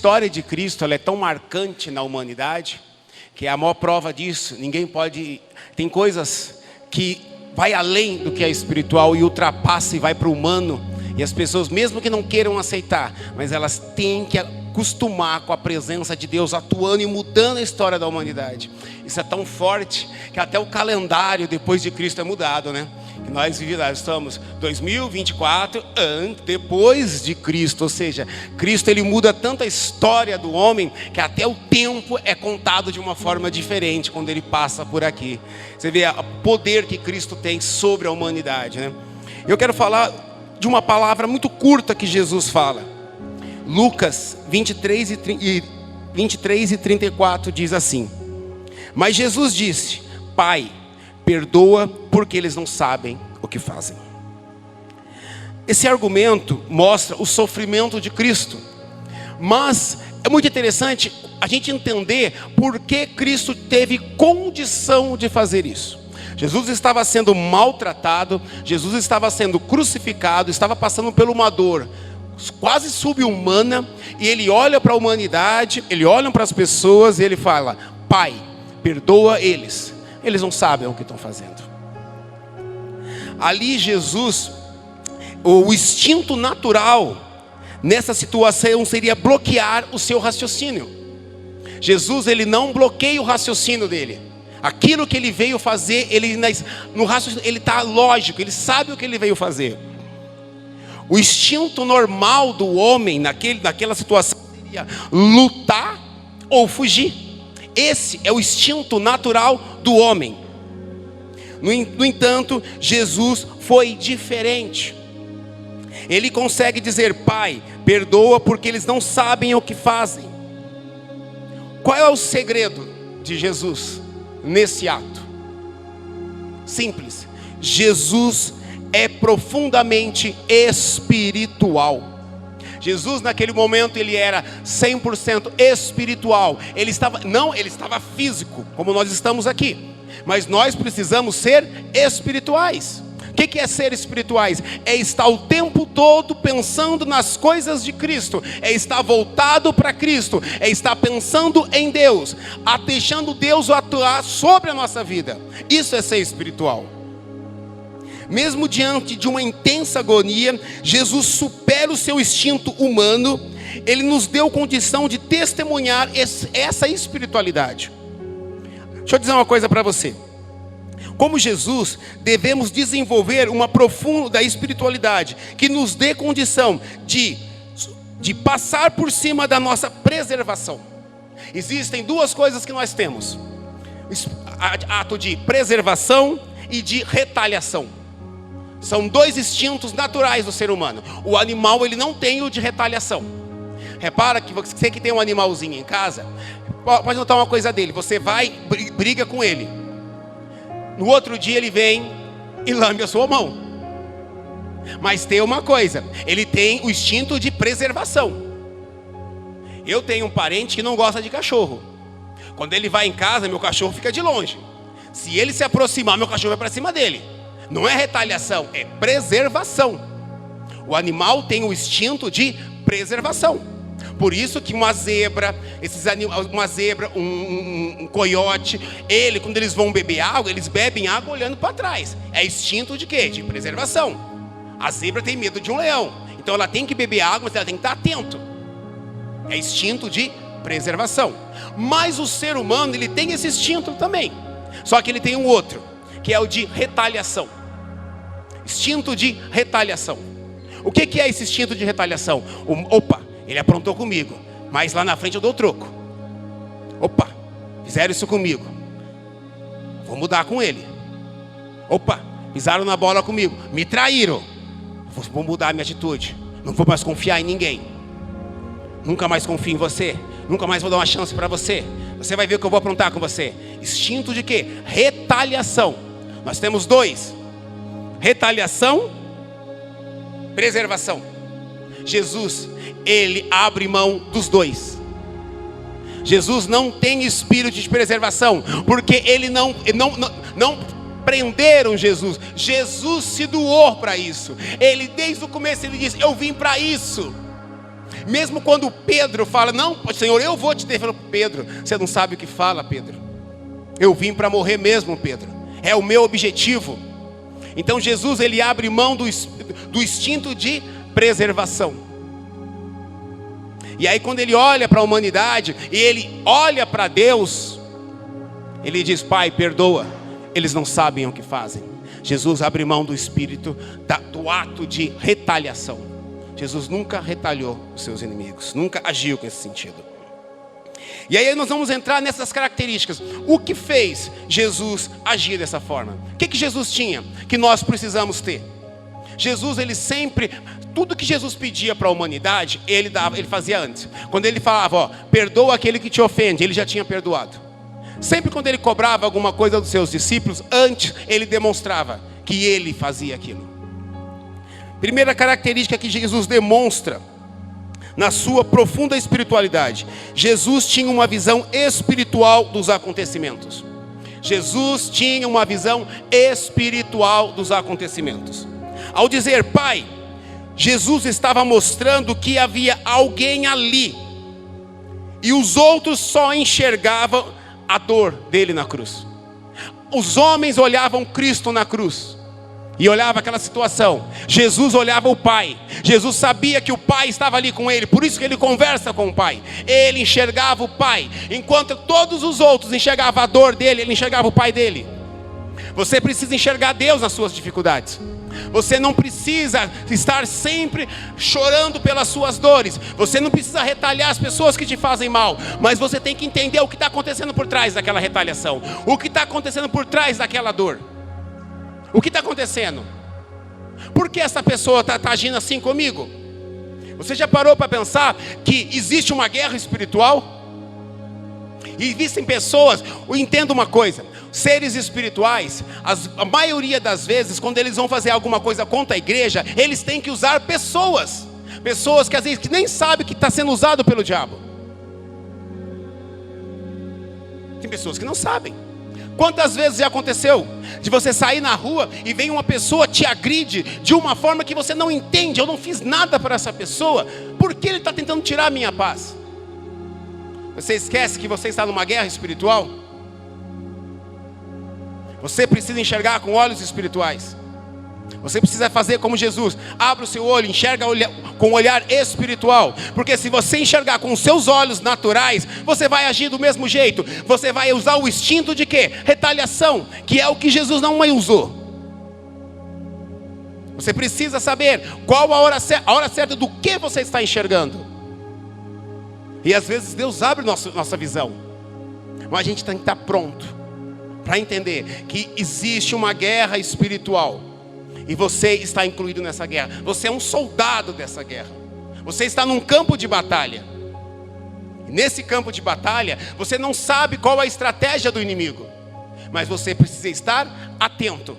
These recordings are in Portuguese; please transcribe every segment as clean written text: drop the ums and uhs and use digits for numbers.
história de Cristo, ela é tão marcante na humanidade, que é a maior prova disso. Ninguém pode... Tem coisas que vai além do que é espiritual e ultrapassa e vai para o humano. E as pessoas, mesmo que não queiram aceitar, mas elas têm que acostumar com a presença de Deus atuando e mudando a história da humanidade. Isso é tão forte que até o calendário depois de Cristo é mudado, né? Nós estamos 2024 depois de Cristo, ou seja, Cristo ele muda tanto a história do homem que até o tempo é contado de uma forma diferente quando ele passa por aqui. Você vê o poder que Cristo tem sobre a humanidade, né? Eu quero falar de uma palavra muito curta que Jesus fala. Lucas 23 e 34 diz assim: mas Jesus disse: Pai, perdoa porque eles não sabem o que fazem. Esse argumento mostra o sofrimento de Cristo. Mas é muito interessante a gente entender por que Cristo teve condição de fazer isso. Jesus estava sendo maltratado, Jesus estava sendo crucificado, estava passando por uma dor quase subhumana, e ele olha para a humanidade, ele olha para as pessoas e ele fala: Pai, perdoa eles, eles não sabem o que estão fazendo. Ali Jesus, o instinto natural nessa situação seria bloquear o seu raciocínio. Jesus, ele não bloqueia o raciocínio dele. Aquilo que ele veio fazer, no raciocínio, ele está lógico, ele sabe o que ele veio fazer. O instinto normal do homem naquela situação seria lutar ou fugir. Esse é o instinto natural do homem. No entanto, Jesus foi diferente. Ele consegue dizer: Pai, perdoa porque eles não sabem o que fazem. Qual é o segredo de Jesus nesse ato? Simples. Jesus é profundamente espiritual. Jesus naquele momento ele era 100% espiritual. Ele estava físico, como nós estamos aqui. Mas nós precisamos ser espirituais. O que é ser espirituais? É estar o tempo todo pensando nas coisas de Cristo. É estar voltado para Cristo. É estar pensando em Deus, deixando Deus atuar sobre a nossa vida. Isso é ser espiritual. Mesmo diante de uma intensa agonia, Jesus supera o seu instinto humano. Ele nos deu condição de testemunhar essa espiritualidade. Deixa eu dizer uma coisa para você. Como Jesus, devemos desenvolver uma profunda espiritualidade que nos dê condição de passar por cima da nossa preservação. Existem duas coisas que nós temos: ato de preservação e de retaliação. São dois instintos naturais do ser humano. O animal, ele não tem o de retaliação. Repara que você que tem um animalzinho em casa, pode notar uma coisa dele: você vai, briga com ele, no outro dia ele vem e lambe a sua mão. Mas tem uma coisa: ele tem o instinto de preservação. Eu tenho um parente que não gosta de cachorro. Quando ele vai em casa, meu cachorro fica de longe. Se ele se aproximar, meu cachorro vai para cima dele. Não é retaliação, é preservação. O animal tem o instinto de preservação. Por isso que uma zebra, um coiote, quando eles vão beber água, eles bebem água olhando para trás. É instinto de quê? De preservação. A zebra tem medo de um leão, então ela tem que beber água, mas ela tem que estar atento. É instinto de preservação. Mas o ser humano, ele tem esse instinto também. Só que ele tem um outro, que é o de retaliação. Instinto de retaliação. O que é esse instinto de retaliação? Opa, ele aprontou comigo, mas lá na frente eu dou o troco. Opa, fizeram isso comigo, vou mudar com ele. Opa, pisaram na bola comigo, me traíram, vou mudar a minha atitude. Não vou mais confiar em ninguém. Nunca mais confio em você. Nunca mais vou dar uma chance para você. Você vai ver o que eu vou aprontar com você. Instinto de quê? Retaliação. Nós temos dois: retaliação, preservação. Jesus, ele abre mão dos dois. Jesus não tem espírito de preservação, porque ele não prenderam Jesus. Jesus se doou para isso. Ele desde o começo ele disse: eu vim para isso. Mesmo quando Pedro fala, não, Senhor, eu vou te defender. Pedro, você não sabe o que fala, Pedro. Eu vim para morrer mesmo, Pedro. É o meu objetivo. Então Jesus, ele abre mão do instinto de preservação. E aí quando ele olha para a humanidade, e ele olha para Deus, ele diz, Pai, perdoa, eles não sabem o que fazem. Jesus abre mão do espírito, do ato de retaliação. Jesus nunca retalhou os seus inimigos, nunca agiu com esse sentido. E aí nós vamos entrar nessas características. O que fez Jesus agir dessa forma? O que Jesus tinha que nós precisamos ter? Jesus, ele sempre, tudo que Jesus pedia para a humanidade, ele fazia antes. Quando ele falava, ó, perdoa aquele que te ofende, ele já tinha perdoado. Sempre quando ele cobrava alguma coisa dos seus discípulos, antes ele demonstrava que ele fazia aquilo. Primeira característica que Jesus demonstra na sua profunda espiritualidade: Jesus tinha uma visão espiritual dos acontecimentos. Jesus tinha uma visão espiritual dos acontecimentos. Ao dizer Pai, Jesus estava mostrando que havia alguém ali, e os outros só enxergavam a dor dele na cruz. Os homens olhavam Cristo na cruz e olhava aquela situação. Jesus olhava o Pai. Jesus sabia que o Pai estava ali com ele, por isso que ele conversa com o Pai. Ele enxergava o Pai, enquanto todos os outros enxergavam a dor dele, ele enxergava o Pai dele. Você precisa enxergar Deus nas suas dificuldades. Você não precisa estar sempre chorando pelas suas dores. Você não precisa retalhar as pessoas que te fazem mal. Mas você tem que entender o que está acontecendo por trás daquela retaliação. O que está acontecendo por trás daquela dor. O que está acontecendo? Por que essa pessoa está agindo assim comigo? Você já parou para pensar que existe uma guerra espiritual? E existem pessoas, entenda uma coisa, seres espirituais, a maioria das vezes, quando eles vão fazer alguma coisa contra a igreja, eles têm que usar pessoas que às vezes que nem sabem que está sendo usado pelo diabo. Tem pessoas que não sabem. Quantas vezes já aconteceu de você sair na rua e vem uma pessoa te agride de uma forma que você não entende? Eu não fiz nada para essa pessoa, por que ele está tentando tirar a minha paz? Você esquece que você está numa guerra espiritual? Você precisa enxergar com olhos espirituais. Você precisa fazer como Jesus. Abra o seu olho, enxerga com olhar espiritual. Porque se você enxergar com os seus olhos naturais, você vai agir do mesmo jeito. Você vai usar o instinto de quê? Retaliação, que é o que Jesus não usou. Você precisa saber qual a hora certa do que você está enxergando. E às vezes Deus abre nossa visão, mas a gente tem que estar pronto para entender que existe uma guerra espiritual, e você está incluído nessa guerra. Você é um soldado dessa guerra. Você está num campo de batalha, e nesse campo de batalha você não sabe qual a estratégia do inimigo, mas você precisa estar atento.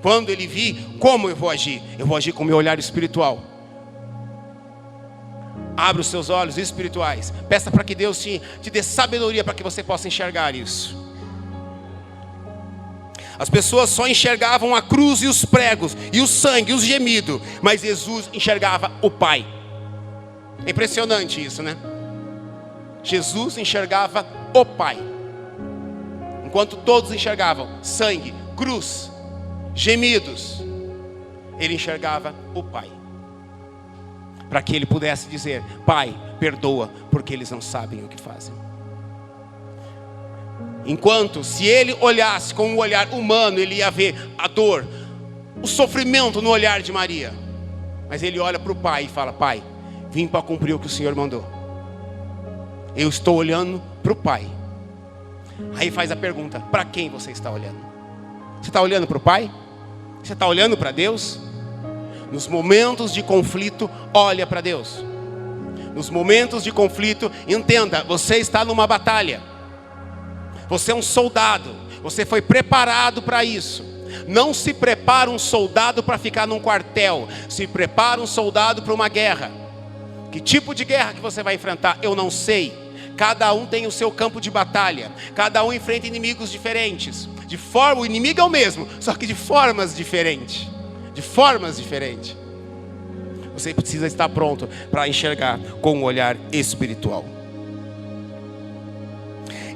Quando ele vir, como eu vou agir? Eu vou agir com o meu olhar espiritual. Abra os seus olhos espirituais. Peça para que Deus te dê sabedoria para que você possa enxergar isso. As pessoas só enxergavam a cruz e os pregos, e o sangue, e os gemidos, mas Jesus enxergava o Pai. É impressionante isso, né? Jesus enxergava o Pai, enquanto todos enxergavam sangue, cruz, gemidos, ele enxergava o Pai, para que ele pudesse dizer: Pai, perdoa, porque eles não sabem o que fazem. Enquanto, se ele olhasse com um olhar humano, ele ia ver a dor, o sofrimento no olhar de Maria. Mas ele olha para o Pai e fala: Pai, vim para cumprir o que o Senhor mandou. Eu estou olhando para o Pai. Aí faz a pergunta: para quem você está olhando? Você está olhando para o Pai? Você está olhando para Deus? Nos momentos de conflito, olha para Deus. Nos momentos de conflito, entenda, você está numa batalha. Você é um soldado. Você foi preparado para isso. Não se prepara um soldado para ficar num quartel. Se prepara um soldado para uma guerra. Que tipo de guerra que você vai enfrentar? Eu não sei. Cada um tem o seu campo de batalha. Cada um enfrenta inimigos diferentes. O inimigo é o mesmo, só que de formas diferentes. De formas diferentes. Você precisa estar pronto para enxergar com um olhar espiritual.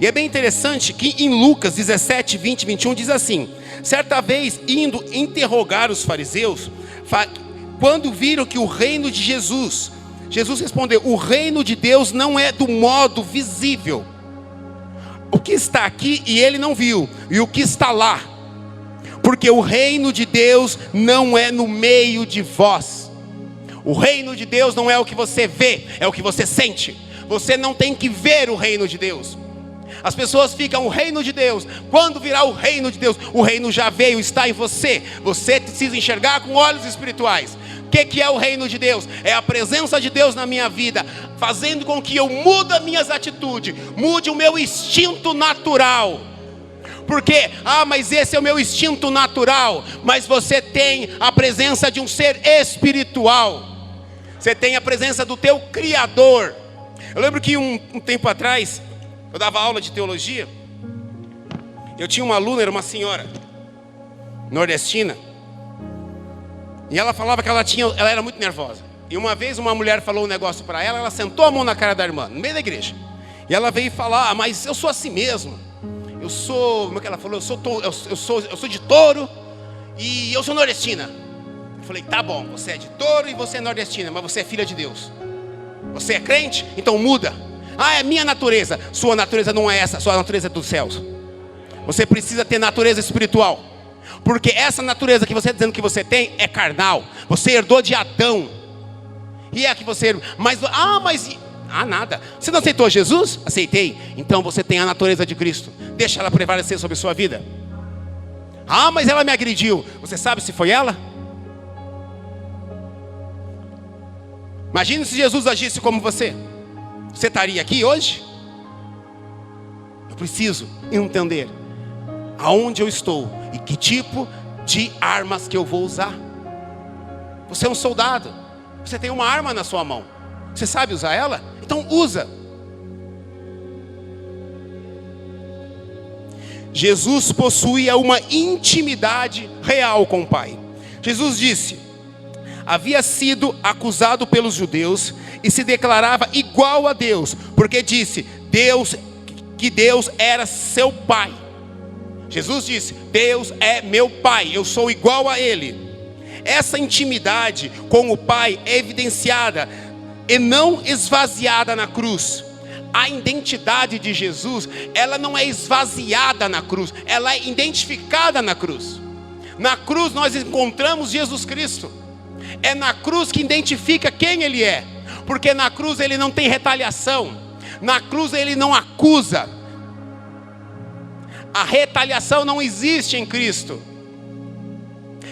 E é bem interessante que em Lucas 17, 20, 21 diz assim: certa vez indo interrogar os fariseus, quando viram que o reino de Jesus respondeu: o reino de Deus não é do modo visível. O que está aqui e ele não viu, e o que está lá, porque o reino de Deus não é no meio de vós. O reino de Deus não é o que você vê, é o que você sente. Você não tem que ver o reino de Deus. As pessoas ficam: o reino de Deus, quando virá o reino de Deus? O reino já veio, está em você. Você precisa enxergar com olhos espirituais. O que é o reino de Deus? É a presença de Deus na minha vida, fazendo com que eu mude minhas atitudes, mude o meu instinto natural. Porque, mas esse é o meu instinto natural. Mas você tem a presença de um ser espiritual. Você tem a presença do teu Criador. Eu lembro que um tempo atrás, eu dava aula de teologia. Eu tinha uma aluna, era uma senhora nordestina. E ela falava que ela era muito nervosa. E uma vez uma mulher falou um negócio para ela, ela sentou a mão na cara da irmã, no meio da igreja. E ela veio falar: mas eu sou assim mesmo. Eu sou, como é que ela falou? Eu sou de Touro e eu sou nordestina. Eu falei: tá bom, você é de Touro e você é nordestina, mas você é filha de Deus. Você é crente? Então muda. É minha natureza. Sua natureza não é essa, sua natureza é dos céus. Você precisa ter natureza espiritual. Porque essa natureza que você está dizendo que você tem é carnal. Você herdou de Adão. E é a que você... nada. Você não aceitou Jesus? Aceitei. Então você tem a natureza de Cristo. Deixa ela prevalecer sobre a sua vida. Mas ela me agrediu. Você sabe se foi ela? Imagine se Jesus agisse como você. Você estaria aqui hoje? Eu preciso entender aonde eu estou e que tipo de armas que eu vou usar. Você é um soldado. Você tem uma arma na sua mão. Você sabe usar ela? Então usa. Jesus possuía uma intimidade real com o Pai. Jesus disse: havia sido acusado pelos judeus e se declarava igual a Deus, porque disse que Deus era seu Pai. Jesus disse: Deus é meu Pai, eu sou igual a Ele. Essa intimidade com o Pai é evidenciada e não esvaziada na cruz. A identidade de Jesus, ela não é esvaziada na cruz, ela é identificada na cruz. Na cruz nós encontramos Jesus Cristo. É na cruz que identifica quem Ele é. Porque na cruz Ele não tem retaliação. Na cruz Ele não acusa. A retaliação não existe em Cristo.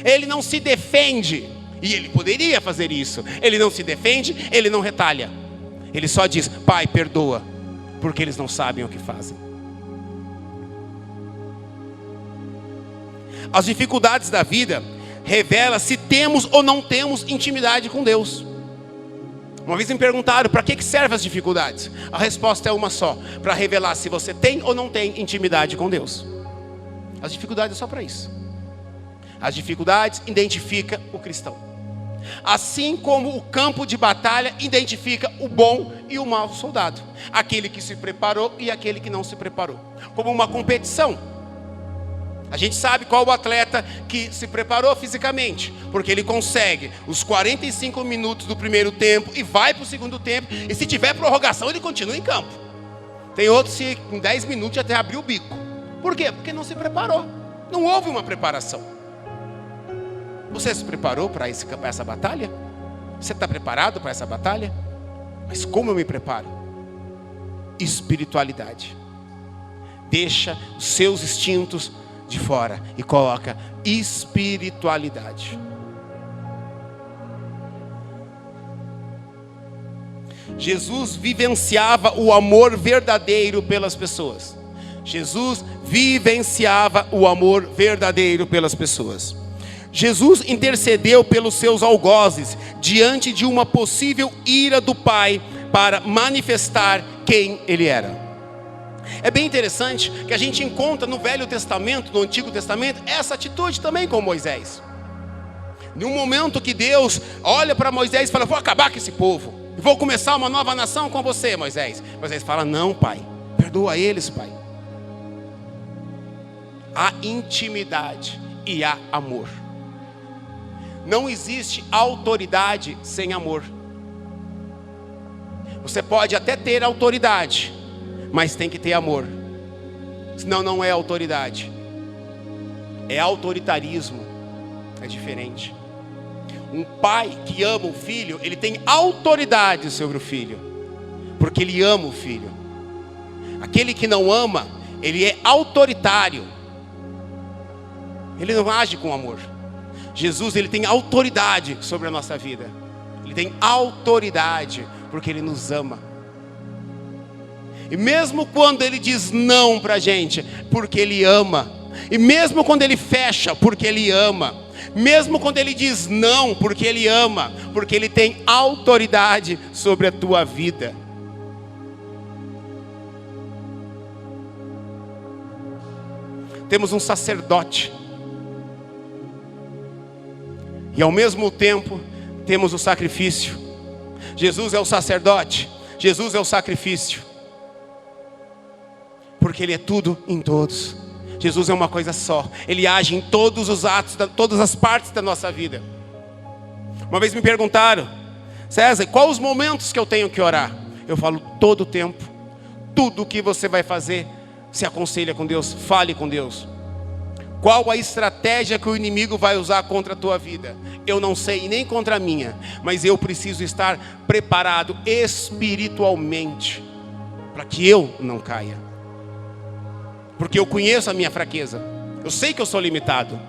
Ele não se defende. E Ele poderia fazer isso. Ele não se defende, Ele não retalha. Ele só diz: Pai, perdoa, porque eles não sabem o que fazem. As dificuldades da vida revelam se temos ou não temos intimidade com Deus. Uma vez me perguntaram: para que servem as dificuldades? A resposta é uma só: para revelar se você tem ou não tem intimidade com Deus. As dificuldades é só para isso. As dificuldades identificam o cristão. Assim como o campo de batalha identifica o bom e o mau soldado. Aquele que se preparou e aquele que não se preparou. Como uma competição. A gente sabe qual o atleta que se preparou fisicamente, porque ele consegue os 45 minutos do primeiro tempo e vai para o segundo tempo, e se tiver prorrogação ele continua em campo. Tem outros que em 10 minutos já até abriu o bico. Por quê? Porque não se preparou. Não houve uma preparação. Você se preparou para essa batalha? Você está preparado para essa batalha? Mas como eu me preparo? Espiritualidade. Deixa os seus instintos de fora e coloca espiritualidade. Jesus vivenciava o amor verdadeiro pelas pessoas. Jesus vivenciava o amor verdadeiro pelas pessoas. Jesus intercedeu pelos seus algozes diante de uma possível ira do Pai para manifestar quem Ele era. É bem interessante que a gente encontra no Velho Testamento, no Antigo Testamento, essa atitude também com Moisés. Em um momento que Deus olha para Moisés e fala: vou acabar com esse povo, vou começar uma nova nação com você, Moisés. Moisés fala: não, pai, perdoa eles, pai. Há intimidade e há amor. Não existe autoridade sem amor. Você pode até ter autoridade, mas tem que ter amor. Senão não é autoridade. É autoritarismo. É diferente. Um pai que ama o filho, ele tem autoridade sobre o filho, porque ele ama o filho. Aquele que não ama, ele é autoritário. Ele não age com amor. Jesus, ele tem autoridade sobre a nossa vida. Ele tem autoridade, porque ele nos ama. E mesmo quando ele diz não para a gente, porque ele ama. E mesmo quando ele fecha, porque ele ama. Mesmo quando ele diz não, porque ele ama. Porque ele tem autoridade sobre a tua vida. Temos um sacerdote. E ao mesmo tempo, temos o sacrifício. Jesus é o sacerdote. Jesus é o sacrifício. Porque ele é tudo em todos. Jesus é uma coisa só. Ele age em todos os atos, todas as partes da nossa vida. Uma vez me perguntaram: César, quais os momentos que eu tenho que orar? Eu falo: todo o tempo. Tudo o que você vai fazer, se aconselha com Deus, fale com Deus. Qual a estratégia que o inimigo vai usar contra a tua vida? Eu não sei, nem contra a minha. Mas eu preciso estar preparado espiritualmente, para que eu não caia. Porque eu conheço a minha fraqueza. Eu sei que eu sou limitado.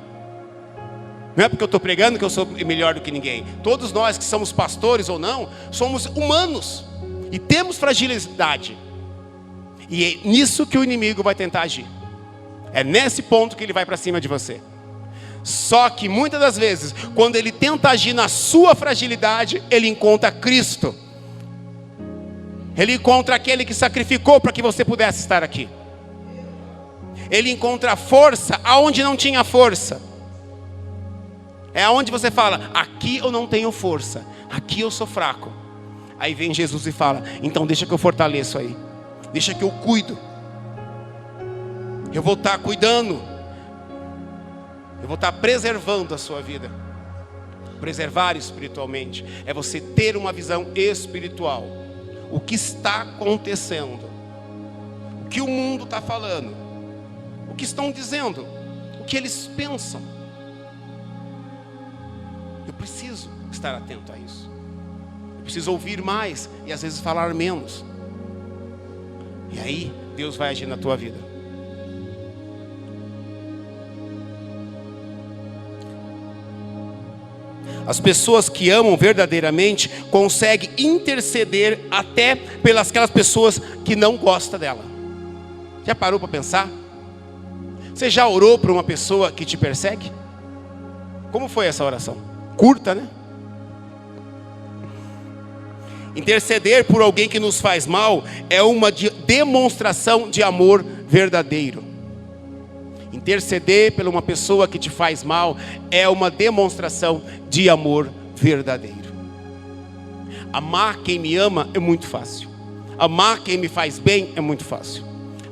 Não é porque eu estou pregando que eu sou melhor do que ninguém. Todos nós que somos pastores ou não, somos humanos. E temos fragilidade. E é nisso que o inimigo vai tentar agir. É nesse ponto que ele vai para cima de você. Só que muitas das vezes, quando ele tenta agir na sua fragilidade, ele encontra Cristo. Ele encontra aquele que sacrificou para que você pudesse estar aqui. Ele encontra força aonde não tinha força. É aonde você fala: aqui eu não tenho força, aqui eu sou fraco. Aí vem Jesus e fala: então deixa que eu fortaleço aí. Deixa que eu cuido. Eu vou estar cuidando. Eu vou estar preservando a sua vida. Preservar espiritualmente é você ter uma visão espiritual. O que está acontecendo? O que o mundo está falando? O que estão dizendo? O que eles pensam? Eu preciso estar atento a isso. Eu preciso ouvir mais e às vezes falar menos. E aí Deus vai agir na tua vida. As pessoas que amam verdadeiramente conseguem interceder até pelas aquelas pessoas que não gostam dela. Já parou para pensar? Você já orou por uma pessoa que te persegue? Como foi essa oração? Curta, né? Interceder por alguém que nos faz mal é uma demonstração de amor verdadeiro. Interceder por uma pessoa que te faz mal é uma demonstração de amor verdadeiro. Amar quem me ama é muito fácil. Amar quem me faz bem é muito fácil.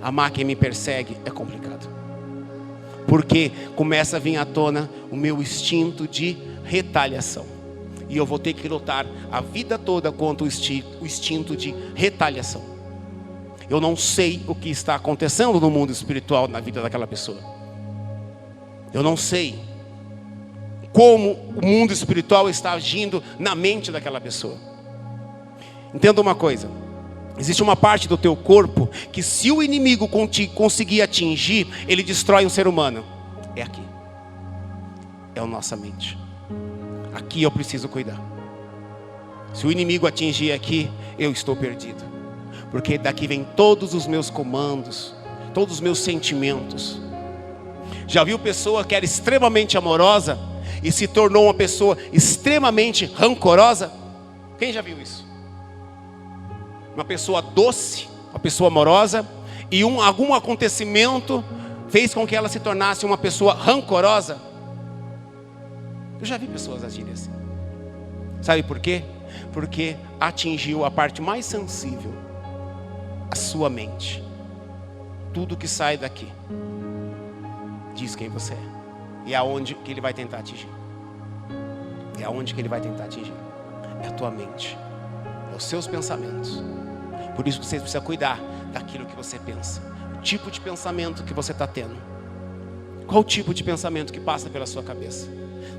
Amar quem me persegue é complicado. Porque começa a vir à tona o meu instinto de retaliação. E eu vou ter que lutar a vida toda contra o instinto de retaliação. Eu não sei o que está acontecendo no mundo espiritual na vida daquela pessoa. Eu não sei como o mundo espiritual está agindo na mente daquela pessoa. Entenda uma coisa. Existe uma parte do teu corpo que, se o inimigo conseguir atingir, ele destrói um ser humano. É aqui. É a nossa mente. Aqui eu preciso cuidar. Se o inimigo atingir aqui, eu estou perdido. Porque daqui vem todos os meus comandos, todos os meus sentimentos. Já viu pessoa que era extremamente amorosa e se tornou uma pessoa extremamente rancorosa? Quem já viu isso? Uma pessoa doce, uma pessoa amorosa, e algum acontecimento fez com que ela se tornasse uma pessoa rancorosa. Eu já vi pessoas agirem assim. Sabe por quê? Porque atingiu a parte mais sensível, a sua mente. Tudo que sai daqui diz quem você é. E é aonde que ele vai tentar atingir. É aonde que ele vai tentar atingir. É a tua mente. É os seus pensamentos. Por isso que você precisa cuidar daquilo que você pensa. O tipo de pensamento que você está tendo. Qual o tipo de pensamento que passa pela sua cabeça?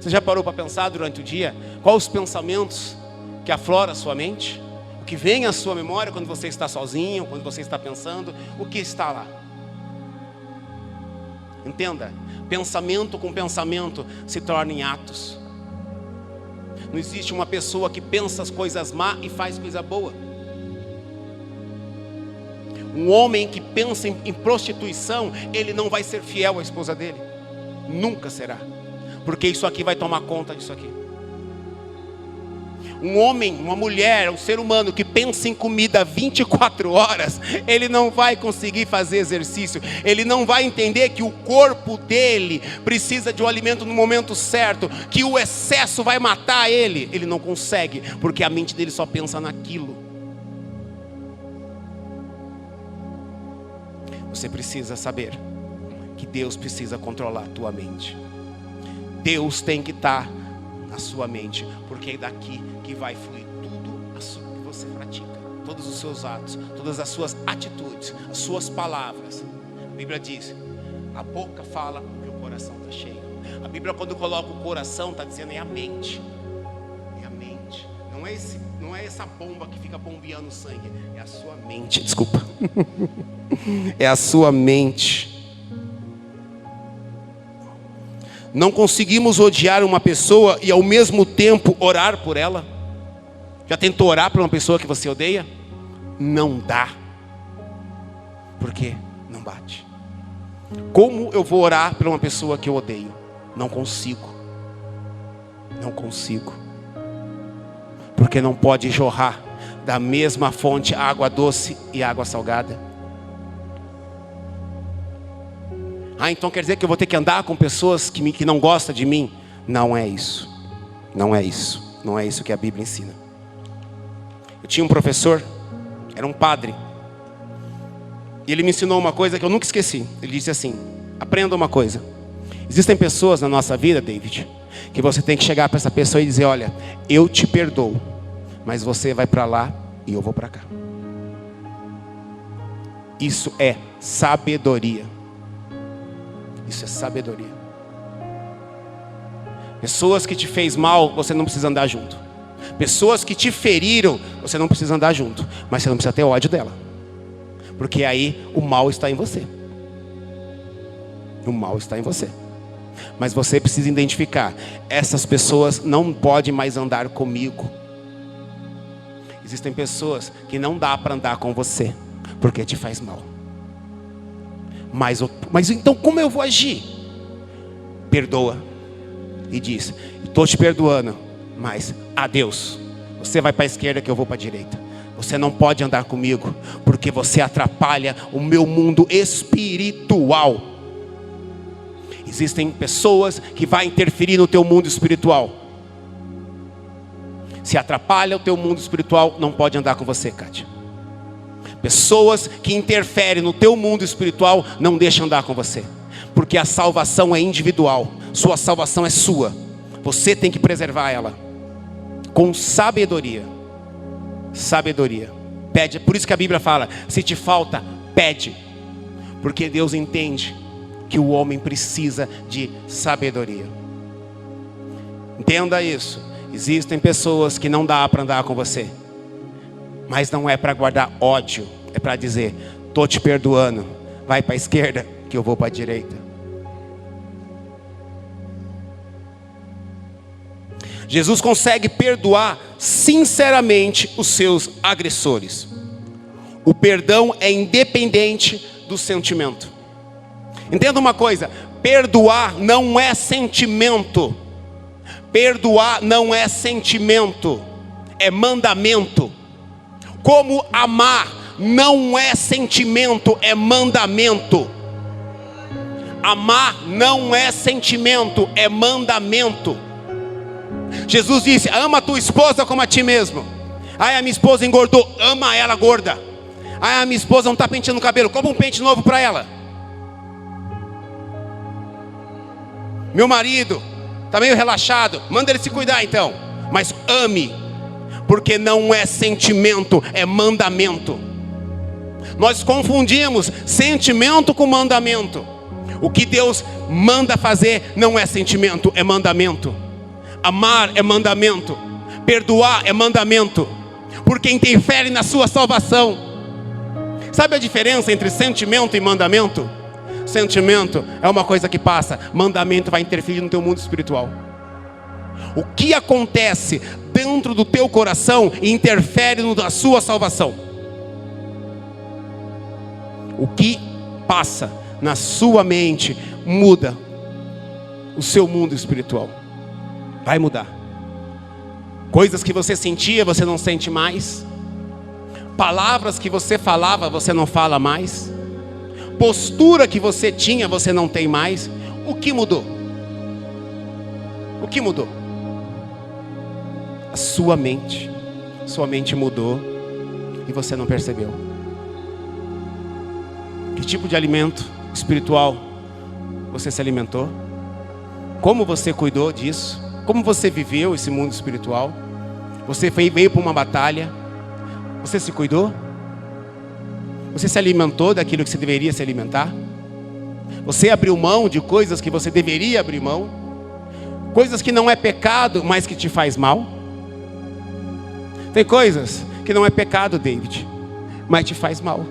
Você já parou para pensar durante o dia? Quais os pensamentos que afloram a sua mente? O que vem à sua memória quando você está sozinho, quando você está pensando? O que está lá? Entenda, pensamento com pensamento se torna em atos. Não existe uma pessoa que pensa as coisas má e faz coisa boa. Um homem que pensa em prostituição, ele não vai ser fiel à esposa dele. Nunca será. Porque isso aqui vai tomar conta disso aqui. Um homem, uma mulher, um ser humano que pensa em comida 24 horas, ele não vai conseguir fazer exercício. Ele não vai entender que o corpo dele precisa de um alimento no momento certo, que o excesso vai matar ele. Ele não consegue, porque a mente dele só pensa naquilo. Você precisa saber que Deus precisa controlar a tua mente. Deus tem que estar na sua mente, porque é daqui que vai fluir tudo que você pratica, todos os seus atos, todas as suas atitudes, as suas palavras. A Bíblia diz, a boca fala o que o coração está cheio. A Bíblia, quando coloca o coração, está dizendo é a mente. É a mente. Não é essa bomba que fica bombeando sangue, é a sua mente. Desculpa. É a sua mente. Não conseguimos odiar uma pessoa e ao mesmo tempo orar por ela. Já tentou orar por uma pessoa que você odeia? Não dá. Por quê? Não bate. Como eu vou orar por uma pessoa que eu odeio? Não consigo. Não consigo. Porque não pode jorrar da mesma fonte água doce e água salgada. Então quer dizer que eu vou ter que andar com pessoas que não gostam de mim? Não é isso. Não é isso. Não é isso que a Bíblia ensina. Eu tinha um professor, era um padre. E ele me ensinou uma coisa que eu nunca esqueci. Ele disse assim, aprenda uma coisa. Existem pessoas na nossa vida, David, que você tem que chegar para essa pessoa e dizer, olha, eu te perdoo, mas você vai para lá e eu vou para cá. Isso é sabedoria. Isso é sabedoria. Pessoas que te fez mal, você não precisa andar junto. Pessoas que te feriram, você não precisa andar junto. Mas você não precisa ter ódio dela. Porque aí o mal está em você. O mal está em você. Mas você precisa identificar, essas pessoas não podem mais andar comigo. Existem pessoas que não dá para andar com você, porque te faz mal. Mas então como eu vou agir? Perdoa. E diz, estou te perdoando, mas adeus. Você vai para a esquerda que eu vou para a direita. Você não pode andar comigo, porque você atrapalha o meu mundo espiritual. Existem pessoas que vão interferir no teu mundo espiritual. Se atrapalha o teu mundo espiritual, não pode andar com você, Kátia. Pessoas que interferem no teu mundo espiritual, não deixam andar com você. Porque a salvação é individual. Sua salvação é sua. Você tem que preservar ela. Com sabedoria. Sabedoria. Pede. Por isso que a Bíblia fala, se te falta, pede. Porque Deus entende que o homem precisa de sabedoria. Entenda isso. Existem pessoas que não dá para andar com você. Mas não é para guardar ódio. É para dizer, estou te perdoando. Vai para a esquerda que eu vou para a direita. Jesus consegue perdoar sinceramente os seus agressores. O perdão é independente do sentimento. Entenda uma coisa, perdoar não é sentimento. Perdoar não é sentimento, é mandamento. Como amar não é sentimento, é mandamento. Amar não é sentimento, é mandamento. Jesus disse: ama a tua esposa como a ti mesmo. Ai, a minha esposa engordou, ama ela gorda. Ai, a minha esposa não está penteando o cabelo, compra um pente novo para ela. Meu marido está meio relaxado, manda ele se cuidar então. Mas ame, porque não é sentimento, é mandamento. Nós confundimos sentimento com mandamento. O que Deus manda fazer não é sentimento, é mandamento. Amar é mandamento, perdoar é mandamento, porque interfere na sua salvação. Sabe a diferença entre sentimento e mandamento? Sentimento é uma coisa que passa, mandamento vai interferir no teu mundo espiritual. O que acontece dentro do teu coração interfere na sua salvação. O que passa na sua mente muda o seu mundo espiritual. Vai mudar. Coisas que você sentia, você não sente mais. Palavras que você falava, você não fala mais. Postura que você tinha, você não tem mais. O que mudou? O que mudou? A sua mente. Sua mente mudou e você não percebeu. Que tipo de alimento espiritual você se alimentou? Como você cuidou disso? Como você viveu esse mundo espiritual? Você veio para uma batalha? Você se cuidou? Você se alimentou daquilo que você deveria se alimentar? Você abriu mão de coisas que você deveria abrir mão? Coisas que não é pecado, mas que te faz mal? Tem coisas que não é pecado, David, mas te faz mal.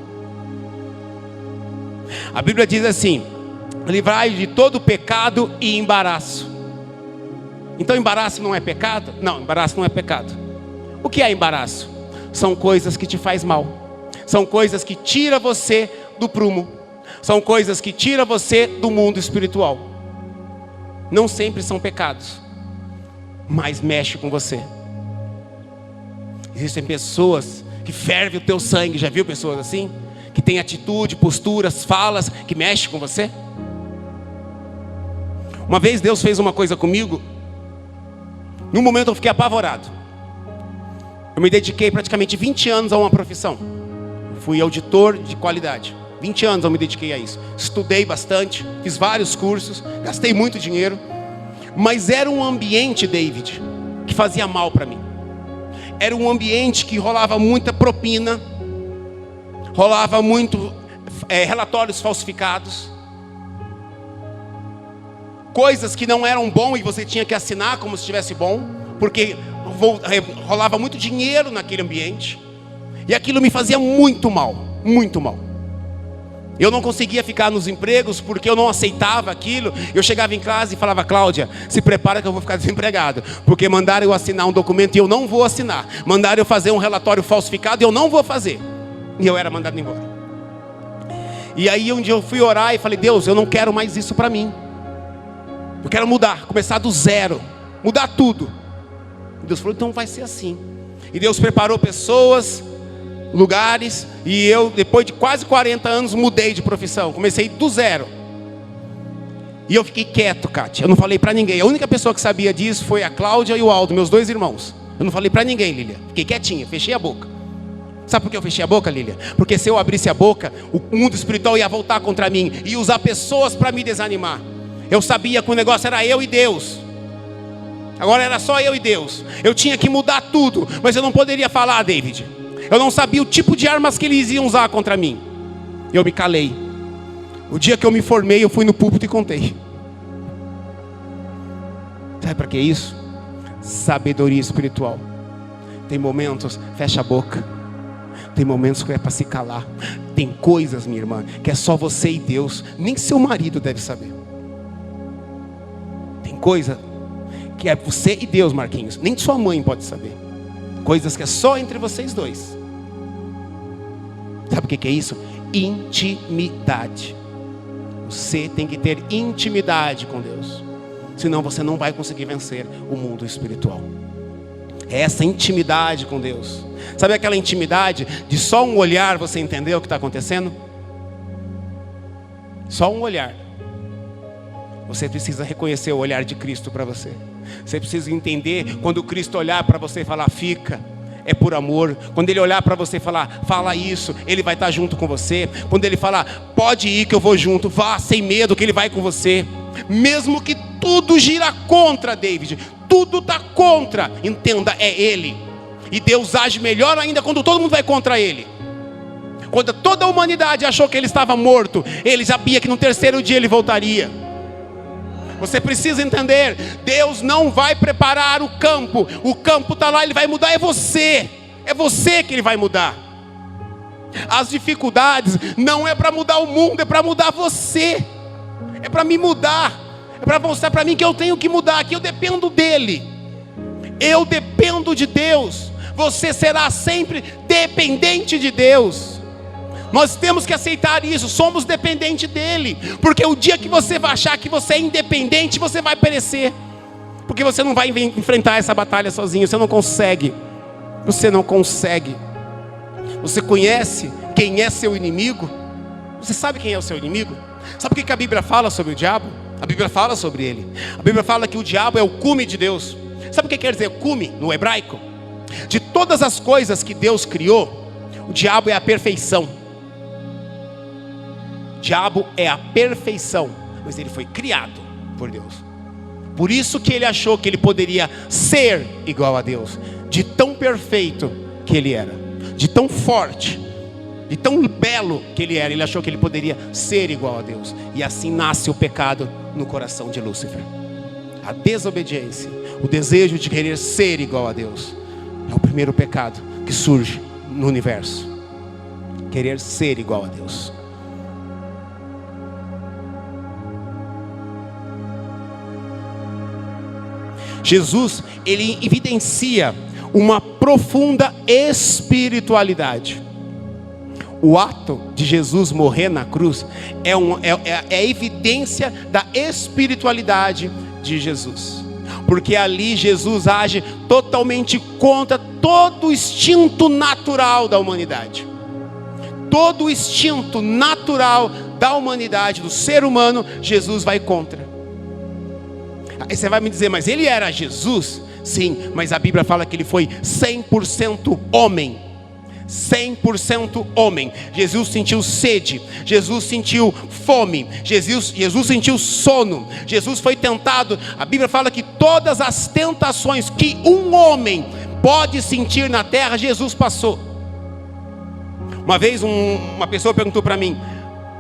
A Bíblia diz assim: livrai de todo pecado e embaraço. Então embaraço não é pecado? Não, embaraço não é pecado. O que é embaraço? São coisas que te faz mal. São coisas que tiram você do prumo. São coisas que tiram você do mundo espiritual. Não sempre são pecados, mas mexe com você. Existem pessoas que fervem o teu sangue. Já viu pessoas assim? Que tem atitude, posturas, falas que mexem com você. Uma vez Deus fez uma coisa comigo. Num momento eu fiquei apavorado. Eu me dediquei praticamente 20 anos a uma profissão. Fui auditor de qualidade. 20 anos eu me dediquei a isso. Estudei bastante, fiz vários cursos, gastei muito dinheiro. Mas era um ambiente, David, que fazia mal para mim. Era um ambiente que rolava muita propina, rolava muito relatórios falsificados, coisas que não eram bom e você tinha que assinar como se estivesse bom, porque rolava muito dinheiro naquele ambiente. E aquilo me fazia muito mal, muito mal. Eu não conseguia ficar nos empregos porque eu não aceitava aquilo. Eu chegava em casa e falava: Cláudia, se prepara que eu vou ficar desempregado, porque mandaram eu assinar um documento e eu não vou assinar. Mandaram eu fazer um relatório falsificado e eu não vou fazer. E eu era mandado embora. E aí um dia eu fui orar e falei: Deus, eu não quero mais isso para mim. Eu quero mudar, começar do zero, mudar tudo. E Deus falou: então vai ser assim. E Deus preparou pessoas, lugares, e eu, depois de quase 40 anos, mudei de profissão. Comecei do zero. E eu fiquei quieto, Kátia. Eu não falei para ninguém. A única pessoa que sabia disso foi a Cláudia e o Aldo, meus dois irmãos. Eu não falei para ninguém, Lília. Fiquei quietinha, fechei a boca. Sabe por que eu fechei a boca, Lília? Porque se eu abrisse a boca, o mundo espiritual ia voltar contra mim e usar pessoas para me desanimar. Eu sabia que o negócio era eu e Deus. Agora era só eu e Deus. Eu tinha que mudar tudo, mas eu não poderia falar, David. Eu não sabia o tipo de armas que eles iam usar contra mim. Eu me calei. O dia que eu me formei, eu fui no púlpito e contei. Sabe para que isso? Sabedoria espiritual. Tem momentos, fecha a boca. Tem momentos que é para se calar. Tem coisas, minha irmã, que é só você e Deus. Nem seu marido deve saber. Tem coisa que é você e Deus, Marquinhos. Nem sua mãe pode saber. Coisas que é só entre vocês dois. Sabe o que é isso? Intimidade. Você tem que ter intimidade com Deus. Senão você não vai conseguir vencer o mundo espiritual. É essa intimidade com Deus. Sabe aquela intimidade de só um olhar você entender o que está acontecendo? Só um olhar. Você precisa reconhecer o olhar de Cristo para você. Você precisa entender, quando Cristo olhar para você e falar, fica, é por amor. Quando Ele olhar para você e falar, fala isso, Ele vai estar junto com você. Quando Ele falar, pode ir que eu vou junto, vá sem medo que Ele vai com você. Mesmo que tudo gira contra, David, tudo está contra, entenda, é Ele. E Deus age melhor ainda quando todo mundo vai contra Ele. Quando toda a humanidade achou que Ele estava morto, Ele sabia que no terceiro dia Ele voltaria. Você precisa entender, Deus não vai preparar o campo está lá, Ele vai mudar, é você que Ele vai mudar. As dificuldades não é para mudar o mundo, é para mudar você, é para me mudar, é para mostrar para mim que eu tenho que mudar, que eu dependo dEle, eu dependo de Deus. Você será sempre dependente de Deus. Nós temos que aceitar isso, somos dependentes dEle. Porque o dia que você vai achar que você é independente, você vai perecer. Porque você não vai enfrentar essa batalha sozinho, você não consegue. Você não consegue. Você conhece quem é seu inimigo? Você sabe quem é o seu inimigo? Sabe o que a Bíblia fala sobre o diabo? A Bíblia fala sobre ele. A Bíblia fala que o diabo é o cume de Deus. Sabe o que quer dizer cume no hebraico? De todas as coisas que Deus criou, o diabo é a perfeição. O diabo é a perfeição, mas ele foi criado por Deus. Por isso que ele achou que ele poderia ser igual a Deus. De tão perfeito que ele era, de tão forte, de tão belo que ele era, ele achou que ele poderia ser igual a Deus. E assim nasce o pecado no coração de Lúcifer. A desobediência, o desejo de querer ser igual a Deus, é o primeiro pecado que surge no universo. Querer ser igual a Deus. Jesus, ele evidencia uma profunda espiritualidade. O ato de Jesus morrer na cruz é a evidência da espiritualidade de Jesus. Porque ali Jesus age totalmente contra todo o instinto natural da humanidade. Todo o instinto natural da humanidade, do ser humano, Jesus vai contra. Aí você vai me dizer, mas ele era Jesus? Sim, mas a Bíblia fala que ele foi 100% homem. 100% homem. Jesus sentiu sede, Jesus sentiu fome, Jesus sentiu sono, Jesus foi tentado. A Bíblia fala que todas as tentações que um homem pode sentir na terra, Jesus passou. Uma vez uma pessoa perguntou para mim,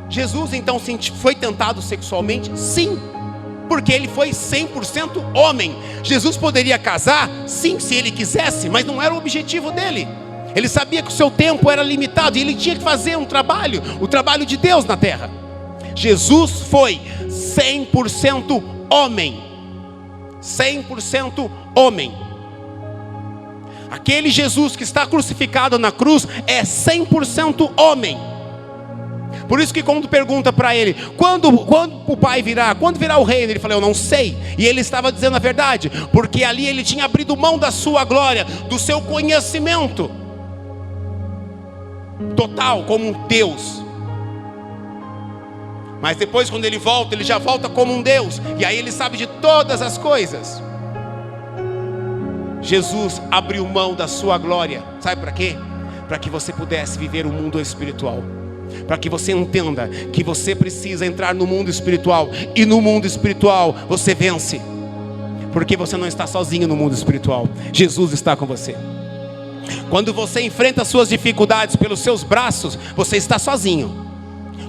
Jesus então foi tentado sexualmente? Sim, porque ele foi 100% homem. Jesus poderia casar? Sim, se ele quisesse, mas não era o objetivo dele. Ele sabia que o seu tempo era limitado e ele tinha que fazer um trabalho, o trabalho de Deus na terra. Jesus foi 100% homem. 100% homem. Aquele Jesus que está crucificado na cruz é 100% homem. Por isso que quando pergunta para ele, quando o Pai virá, quando virá o reino? Ele falou, eu não sei. E ele estava dizendo a verdade, porque ali ele tinha abrido mão da sua glória, do seu conhecimento total como um Deus. Mas depois quando ele volta, ele já volta como um Deus, e aí ele sabe de todas as coisas. Jesus abriu mão da sua glória, sabe para quê? Para que você pudesse viver o mundo espiritual, para que você entenda que você precisa entrar no mundo espiritual, e no mundo espiritual você vence, porque você não está sozinho no mundo espiritual, Jesus está com você. Quando você enfrenta as suas dificuldades pelos seus braços, você está sozinho.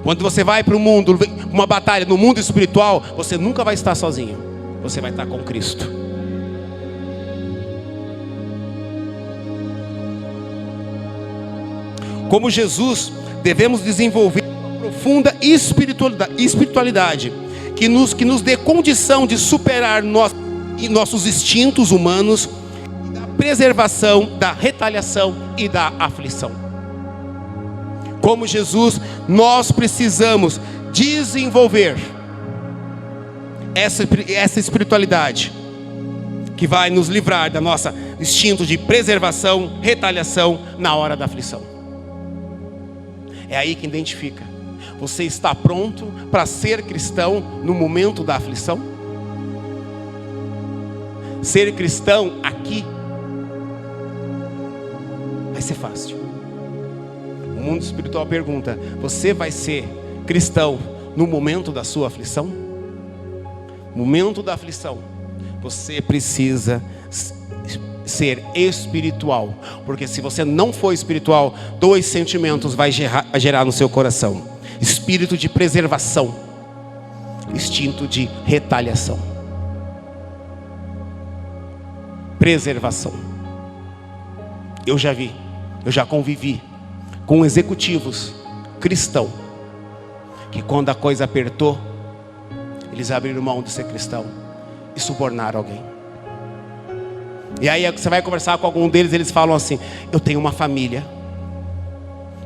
Quando você vai para o mundo, uma batalha no mundo espiritual, você nunca vai estar sozinho, você vai estar com Cristo. Como Jesus, devemos desenvolver uma profunda espiritualidade que nos dê condição de superar nossos instintos humanos, da preservação, da retaliação e da aflição. Como Jesus, nós precisamos desenvolver essa espiritualidade que vai nos livrar da nossa instinto de preservação, retaliação na hora da aflição. É aí que identifica. Você está pronto para ser cristão no momento da aflição? ser cristão aqui vai ser fácil. O mundo espiritual pergunta: você vai ser cristão no momento da sua aflição? Momento da aflição, você precisa ser espiritual, porque se você não for espiritual, 2 sentimentos vai gerar no seu coração: espírito de preservação, instinto de retaliação. Preservação. Eu já convivi com executivos cristãos que quando a coisa apertou, eles abriram mão de ser cristão e subornaram alguém. E aí você vai conversar com algum deles, eles falam assim: eu tenho uma família,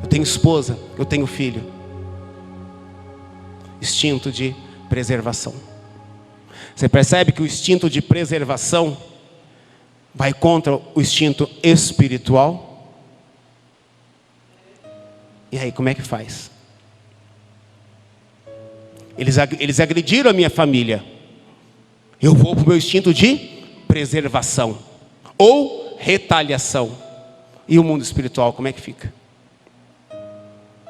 eu tenho esposa, eu tenho filho. Instinto de preservação. Você percebe que o instinto de preservação vai contra o instinto espiritual? E aí, como é que faz? Eles agrediram a minha família. Eu vou para o meu instinto de preservação ou retaliação. E o mundo espiritual, como é que fica?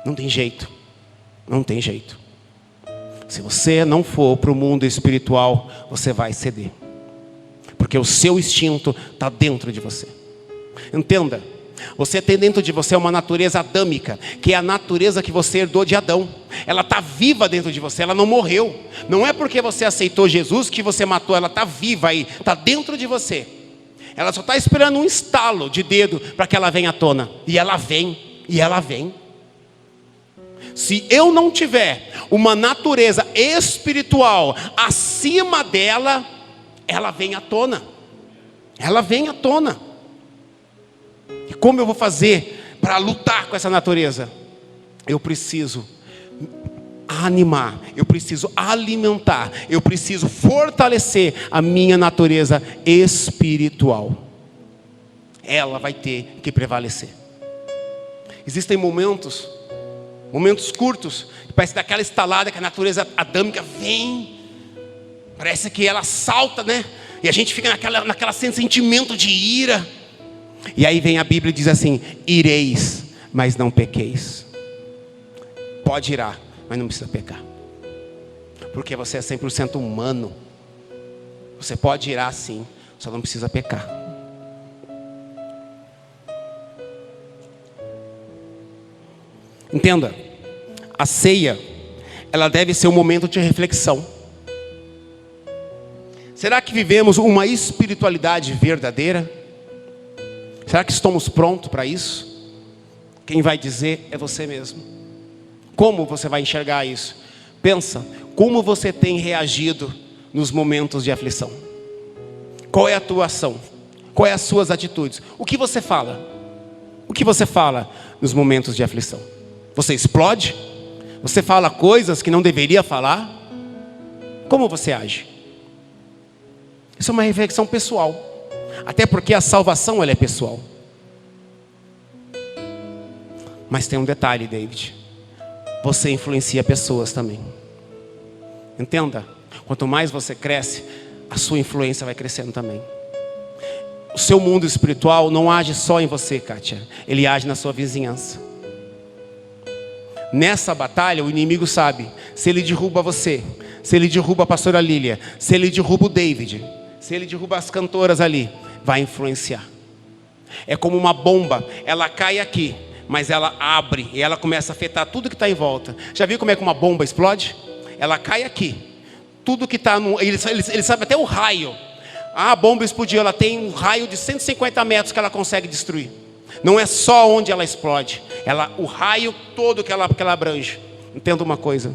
Não tem jeito. Não tem jeito. Se você não for para o mundo espiritual, você vai ceder. Porque o seu instinto está dentro de você. Entenda. Você tem dentro de você uma natureza adâmica, que é a natureza que você herdou de Adão. Ela está viva dentro de você, ela não morreu. Não é porque você aceitou Jesus que você matou, ela está viva aí, está dentro de você. Ela só está esperando um estalo de dedo para que ela venha à tona. E ela vem, e ela vem. Se eu não tiver uma natureza espiritual acima dela, ela vem à tona. Ela vem à tona. E como eu vou fazer para lutar com essa natureza? Eu preciso animar, eu preciso alimentar, eu preciso fortalecer a minha natureza espiritual. Ela vai ter que prevalecer. Existem momentos curtos, que parece daquela estalada que a natureza adâmica vem, parece que ela salta, né? E a gente fica naquela sentimento de ira. E aí vem a Bíblia e diz assim: ireis, mas não pequeis. Pode irar, mas não precisa pecar. Porque você é 100% humano. Você pode irar sim, só não precisa pecar. Entenda, a ceia, ela deve ser um momento de reflexão. Será que vivemos uma espiritualidade verdadeira? Será que estamos prontos para isso? Quem vai dizer é você mesmo. Como você vai enxergar isso? Pensa, como você tem reagido nos momentos de aflição? Qual é a tua ação? Quais as suas atitudes? O que você fala? O que você fala nos momentos de aflição? Você explode? Você fala coisas que não deveria falar? Como você age? Isso é uma reflexão pessoal. Até porque a salvação ela é pessoal. Mas tem um detalhe, David. Você influencia pessoas também. Entenda. Quanto mais você cresce, a sua influência vai crescendo também. O seu mundo espiritual não age só em você, Kátia. Ele age na sua vizinhança. Nessa batalha, o inimigo sabe. Se ele derruba você, se ele derruba a pastora Lília, se ele derruba o David, se ele derruba as cantoras ali, vai influenciar. É como uma bomba, ela cai aqui, mas ela abre e ela começa a afetar tudo que está em volta. Já viu como é que uma bomba explode? Ela cai aqui, tudo que está no... Ele sabe até o raio. A bomba explodiu, ela tem um raio de 150 metros que ela consegue destruir. Não é só onde ela explode, o raio todo que ela abrange. Entenda uma coisa.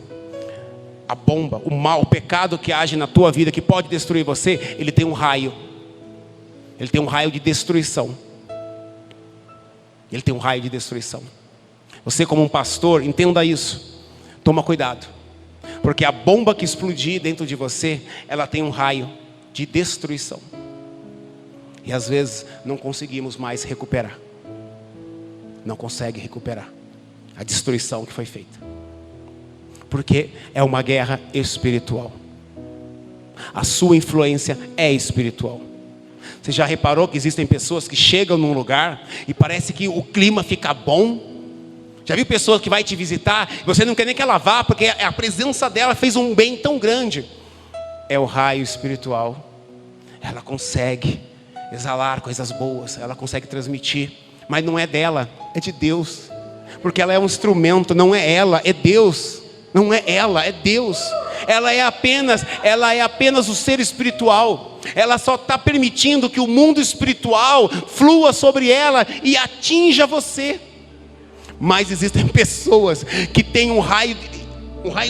A bomba, o mal, o pecado que age na tua vida, que pode destruir você, ele tem um raio. Ele tem um raio de destruição. Ele tem um raio de destruição. Você como um pastor, entenda isso. Toma cuidado. Porque a bomba que explodir dentro de você, ela tem um raio de destruição. E às vezes não conseguimos mais recuperar. Não consegue recuperar a destruição que foi feita. Porque é uma guerra espiritual. A sua influência é espiritual. Você já reparou que existem pessoas que chegam num lugar e parece que o clima fica bom? Já viu pessoas que vai te visitar e você não quer nem que ela vá, porque a presença dela fez um bem tão grande? É o raio espiritual. Ela consegue exalar coisas boas, ela consegue transmitir, mas não é dela, é de Deus. Porque ela é um instrumento, não é ela, é Deus. Não é ela, é Deus. Ela é apenas o ser espiritual. Ela só está permitindo que o mundo espiritual flua sobre ela e atinja você. Mas existem pessoas que têm um raio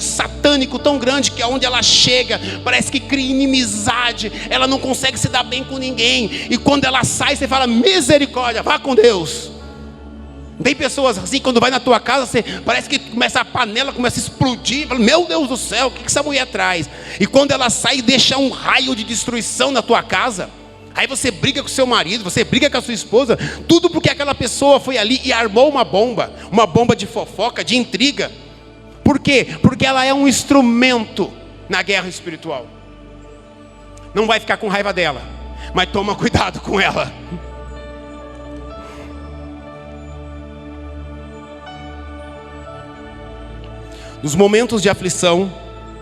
satânico tão grande que aonde ela chega, parece que cria inimizade. Ela não consegue se dar bem com ninguém. E quando ela sai, você fala: misericórdia, vá com Deus. Tem pessoas assim, quando vai na tua casa, parece que a panela começa a explodir. Fala: meu Deus do céu, o que essa mulher traz? E quando ela sai, deixa um raio de destruição na tua casa. Aí você briga com seu marido, você briga com a sua esposa, tudo porque aquela pessoa foi ali e armou uma bomba de fofoca, de intriga. Por quê? Porque ela é um instrumento na guerra espiritual. Não vai ficar com raiva dela, mas toma cuidado com ela. Nos momentos de aflição,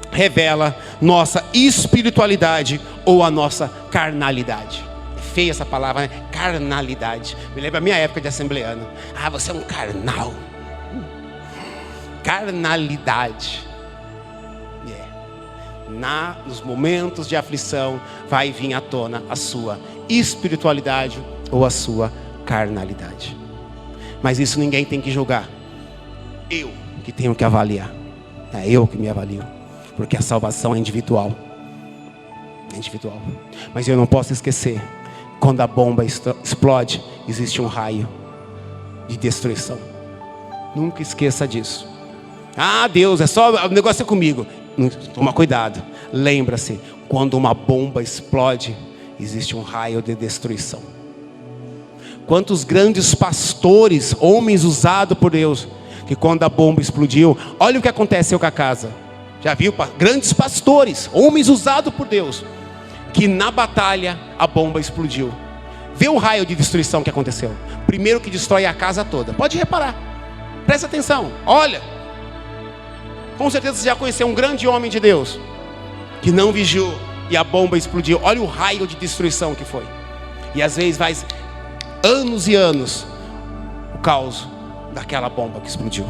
revela nossa espiritualidade ou a nossa carnalidade. É feia essa palavra, né? Carnalidade. Me lembra a minha época de assembleano. Ah, você é um carnal. Carnalidade. Nos momentos de aflição, vai vir à tona a sua espiritualidade ou a sua carnalidade. Mas isso ninguém tem que julgar. Eu que tenho que avaliar. É eu que me avalio, porque a salvação é individual. É individual. Mas eu não posso esquecer, quando a bomba explode, existe um raio de destruição. Nunca esqueça disso. Ah, Deus, é só o negócio é comigo. Toma cuidado. Lembra-se, quando uma bomba explode, existe um raio de destruição. Quantos grandes pastores, homens usados por Deus, que quando a bomba explodiu, olha o que aconteceu com a casa. Já viu? Grandes pastores, homens usados por Deus, que na batalha a bomba explodiu. Vê o raio de destruição que aconteceu. Primeiro que destrói a casa toda. Pode reparar. Presta atenção. Olha. Com certeza você já conheceu um grande homem de Deus que não vigiou e a bomba explodiu. Olha o raio de destruição que foi. E às vezes vai anos e anos o caos daquela bomba que explodiu.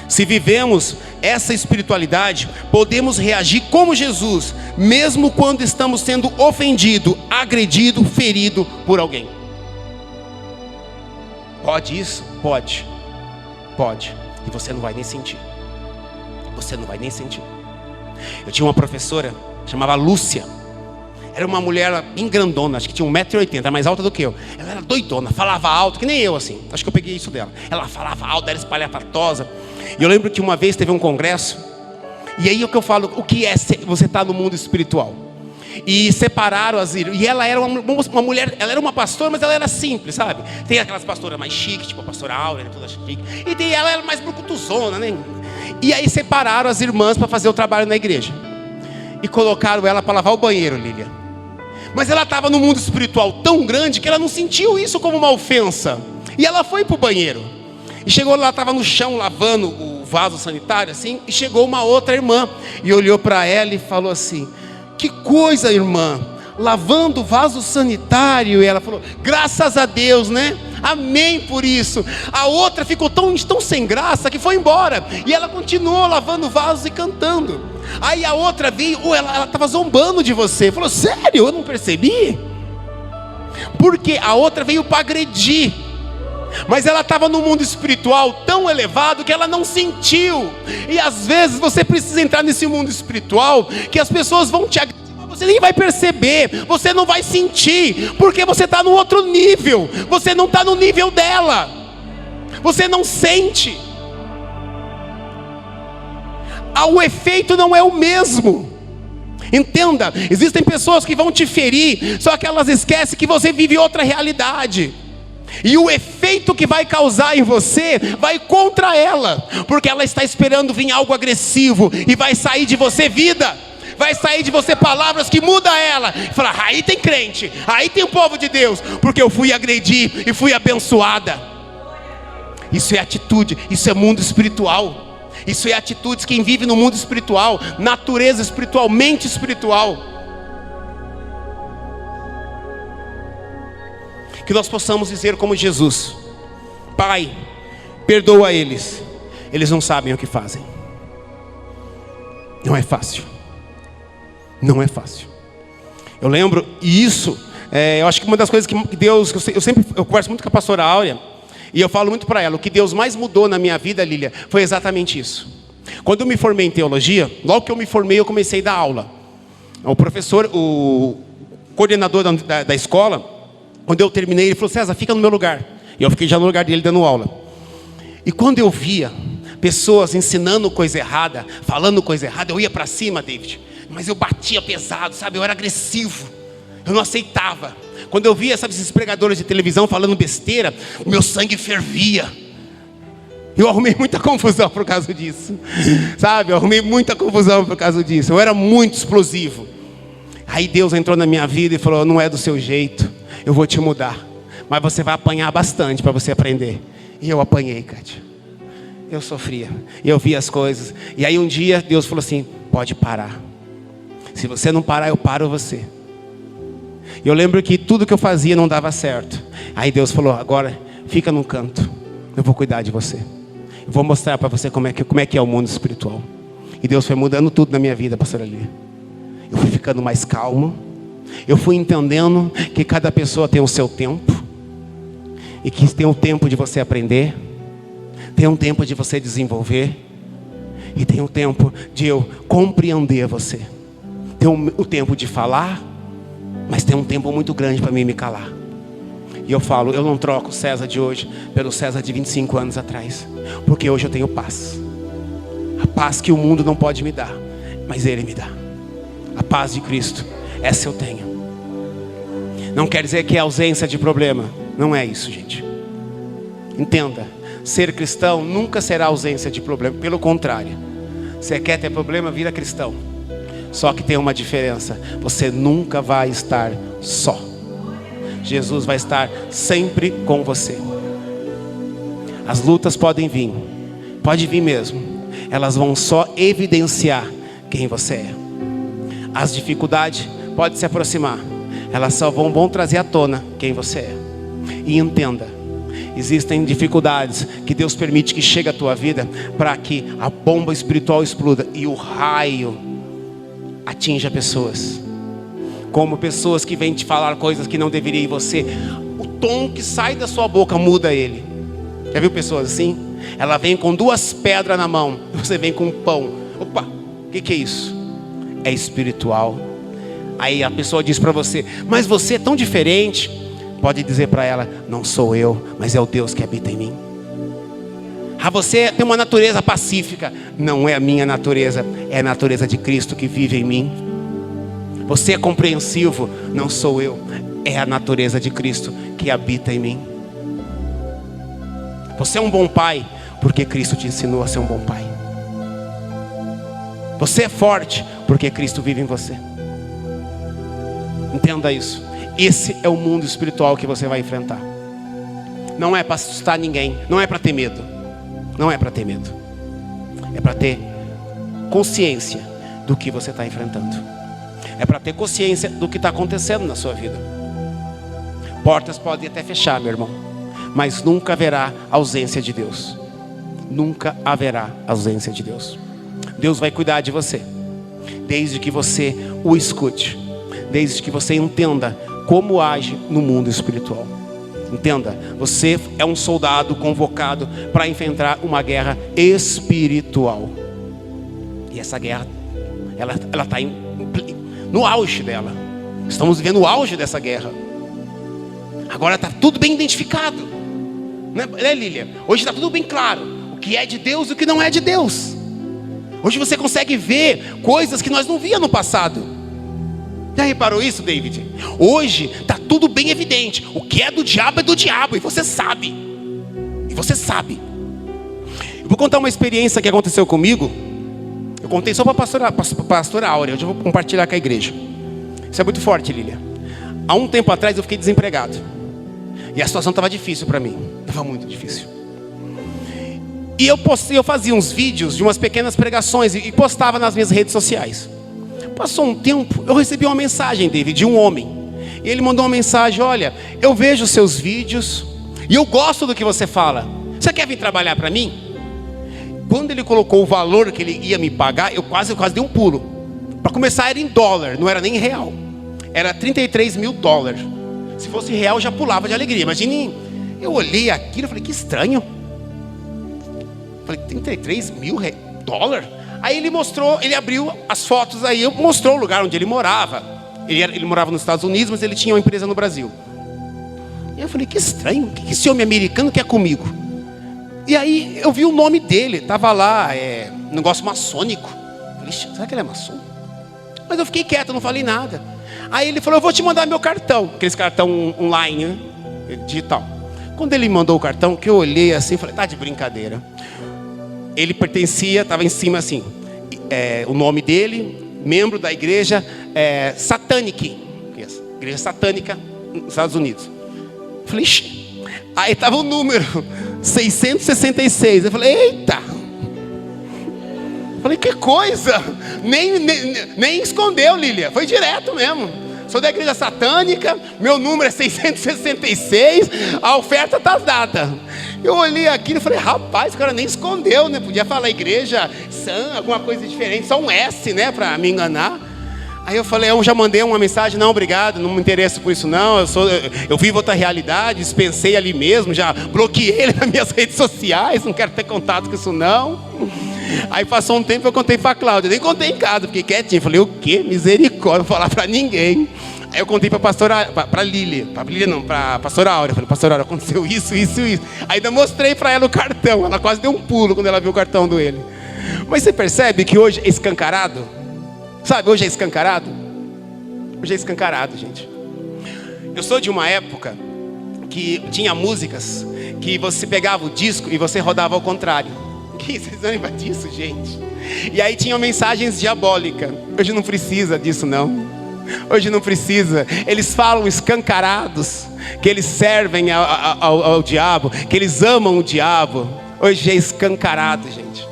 Se vivemos essa espiritualidade, podemos reagir como Jesus, mesmo quando estamos sendo ofendido, agredido, ferido por alguém. Pode isso? Pode. Pode. E você não vai nem sentir. Você não vai nem sentir. Eu tinha uma professora, chamava Lúcia. Era uma mulher bem grandona, acho que tinha 1,80 m, mais alta do que eu. Ela era doidona, falava alto, que nem eu assim. Acho que eu peguei isso dela. Ela falava alto, era espalhafatosa. E eu lembro que uma vez teve um congresso. E aí é o que eu falo, o que é você estar no mundo espiritual? E separaram as irmãs. E ela era uma mulher, ela era uma pastora, mas ela era simples, sabe? Tem aquelas pastoras mais chiques, tipo a pastora Áurea, toda chique. E ela era mais brucutuzona, né? E aí separaram as irmãs para fazer o trabalho na igreja. E colocaram ela para lavar o banheiro, Lília. Mas ela estava no mundo espiritual tão grande que ela não sentiu isso como uma ofensa. E ela foi para o banheiro. E chegou lá, estava no chão lavando o vaso sanitário assim. E chegou uma outra irmã. E olhou para ela e falou assim: que coisa, irmã, lavando o vaso sanitário. E ela falou: graças a Deus, né? Amém por isso. A outra ficou tão sem graça que foi embora. E ela continuou lavando vasos e cantando. Aí a outra veio, ela estava zombando de você. Falou: sério? Eu não percebi. Porque a outra veio para agredir. Mas ela estava no mundo espiritual tão elevado que ela não sentiu. E às vezes você precisa entrar nesse mundo espiritual que as pessoas vão te agredir, mas você nem vai perceber, você não vai sentir, porque você está no outro nível. Você não está no nível dela. Você não sente. O efeito não é o mesmo. Entenda, existem pessoas que vão te ferir, só que elas esquecem que você vive outra realidade. E o efeito que vai causar em você vai contra ela, porque ela está esperando vir algo agressivo e vai sair de você vida. Vai sair de você palavras que mudam ela. E falar, aí tem crente, aí tem o povo de Deus. Porque eu fui agredir e fui abençoada. Isso é atitude, isso é mundo espiritual. Isso é atitudes quem vive no mundo espiritual, natureza espiritual, mente espiritual. Que nós possamos dizer como Jesus: Pai, perdoa eles, eles não sabem o que fazem. Não é fácil. Não é fácil. Eu lembro, e isso, eu acho que uma das coisas que Deus, eu converso muito com a pastora Áurea, e eu falo muito para ela, o que Deus mais mudou na minha vida, Lília, foi exatamente isso. Quando eu me formei em teologia, logo que eu me formei, eu comecei a dar aula. O professor, o coordenador da escola, quando eu terminei, ele falou: César, fica no meu lugar. E eu fiquei já no lugar dele dando aula. E quando eu via pessoas ensinando coisa errada, falando coisa errada, eu ia para cima, David. Mas eu batia pesado, sabe? Eu era agressivo. Eu não aceitava. Quando eu via, sabe, esses pregadores de televisão falando besteira, o meu sangue fervia. Eu arrumei muita confusão por causa disso. Sabe? Eu arrumei muita confusão por causa disso. Eu era muito explosivo. Aí Deus entrou na minha vida e falou: não é do seu jeito, eu vou te mudar. Mas você vai apanhar bastante para você aprender. E eu apanhei, Kátia. Eu sofria. Eu via as coisas. E aí um dia Deus falou assim: pode parar. Se você não parar, eu paro você. E eu lembro que tudo que eu fazia não dava certo. Aí Deus falou: agora fica num canto, eu vou cuidar de você. Eu vou mostrar para você como é que é o mundo espiritual. E Deus foi mudando tudo na minha vida, pastora Lia. Eu fui ficando mais calmo. Eu fui entendendo que cada pessoa tem o seu tempo. E que tem um tempo de você aprender. Tem um tempo de você desenvolver. E tem um tempo de eu compreender você. Tem o tempo de falar, mas tem um tempo muito grande para mim me calar. E eu falo, eu não troco o César de hoje pelo César de 25 anos atrás. Porque hoje eu tenho paz. A paz que o mundo não pode me dar, mas Ele me dá. A paz de Cristo, essa eu tenho. Não quer dizer que é ausência de problema. Não é isso, gente. Entenda, ser cristão nunca será ausência de problema. Pelo contrário, você quer ter problema, vira cristão. Só que tem uma diferença: você nunca vai estar só. Jesus vai estar sempre com você. As lutas podem vir, pode vir mesmo. Elas vão só evidenciar quem você é. As dificuldades podem se aproximar, elas só vão trazer à tona quem você é. E entenda, existem dificuldades que Deus permite que chegue à tua vida para que a bomba espiritual exploda e o raio atinja pessoas. Como pessoas que vêm te falar coisas que não deveriam em você. O tom que sai da sua boca muda ele. Já viu pessoas assim? Ela vem com 2 pedras na mão, você vem com um pão. Opa, o que é isso? É espiritual. Aí a pessoa diz para você: mas você é tão diferente. Pode dizer para ela: não sou eu, mas é o Deus que habita em mim. Ah, você tem uma natureza pacífica. Não é a minha natureza, é a natureza de Cristo que vive em mim. Você é compreensivo. Não sou eu, é a natureza de Cristo que habita em mim. Você é um bom pai, porque Cristo te ensinou a ser um bom pai. Você é forte, porque Cristo vive em você. Entenda isso. Esse é o mundo espiritual que você vai enfrentar. Não é para assustar ninguém, não é para ter medo. Não é para ter medo. É para ter consciência do que você está enfrentando. É para ter consciência do que está acontecendo na sua vida. Portas podem até fechar, meu irmão, mas nunca haverá ausência de Deus. Nunca haverá ausência de Deus. Deus vai cuidar de você, desde que você o escute, desde que você entenda como age no mundo espiritual. Entenda, você é um soldado convocado para enfrentar uma guerra espiritual. E essa guerra, ela está no auge dela. Estamos vivendo o auge dessa guerra. Agora está tudo bem identificado, né, Lília? Hoje está tudo bem claro, o que é de Deus e o que não é de Deus. Hoje você consegue ver coisas que nós não víamos no passado. Já reparou isso, David? Hoje está tudo bem evidente. O que é do diabo, e você sabe. E você sabe. Eu vou contar uma experiência que aconteceu comigo. Eu contei só para a pastora Áurea, hoje eu vou compartilhar com a igreja. Isso é muito forte, Lília. Há um tempo atrás eu fiquei desempregado. E a situação estava difícil para mim. Estava muito difícil. E eu fazia uns vídeos de umas pequenas pregações e postava nas minhas redes sociais. Passou um tempo, eu recebi uma mensagem dele, de um homem. E ele mandou uma mensagem: olha, eu vejo os seus vídeos e eu gosto do que você fala. Você quer vir trabalhar para mim? Quando ele colocou o valor que ele ia me pagar, eu quase dei um pulo. Para começar, era em dólar, não era nem em real. Era 33 mil dólares. Se fosse real, eu já pulava de alegria. Imagine, eu olhei aquilo e falei: que estranho. Falei: 33 mil dólares? Aí ele abriu as fotos aí, mostrou o lugar onde ele morava. Ele morava nos Estados Unidos, mas ele tinha uma empresa no Brasil. E eu falei: que estranho, o que esse homem americano quer comigo? E aí eu vi o nome dele, estava lá, negócio maçônico. Eu falei: será que ele é maçom? Mas eu fiquei quieto, não falei nada. Aí ele falou: eu vou te mandar meu cartão, aqueles cartão online, né? Digital. Quando ele mandou o cartão, que eu olhei assim, falei: tá de brincadeira. Ele pertencia, estava em cima assim, o nome dele, membro da igreja Satanic, igreja satânica nos Estados Unidos. Eu falei: ixi. Aí estava o número 666. Eu falei: eita. Eu falei: que coisa. Nem escondeu, Lília, foi direto mesmo. Sou da igreja satânica, meu número é 666, a oferta está dada. Eu olhei aquilo e falei: rapaz, o cara nem escondeu, né? Podia falar igreja sã, alguma coisa diferente, só um S, né, para me enganar. Aí eu falei: eu já mandei uma mensagem: não, obrigado, não me interesso por isso não, eu vivo outra realidade, dispensei ali mesmo, já bloqueei ele nas minhas redes sociais, não quero ter contato com isso não. Aí passou um tempo, eu contei para a Cláudia, nem contei em casa, fiquei quietinho. Falei: o quê? Misericórdia, não vou falar para ninguém. Aí eu contei para a pastora, para Lília, para a pastora Áurea. Falei: pastora Áurea, aconteceu isso. Aí ainda mostrei para ela o cartão, ela quase deu um pulo quando ela viu o cartão dele. Mas você percebe que hoje é escancarado? Sabe, hoje é escancarado? Hoje é escancarado, gente. Eu sou de uma época que tinha músicas que você pegava o disco e você rodava ao contrário. Vocês lembram disso, gente? E aí tinham mensagens diabólicas. Hoje não precisa disso não. Hoje não precisa. Eles falam escancarados que eles servem ao diabo, que eles amam o diabo. Hoje é escancarado, gente.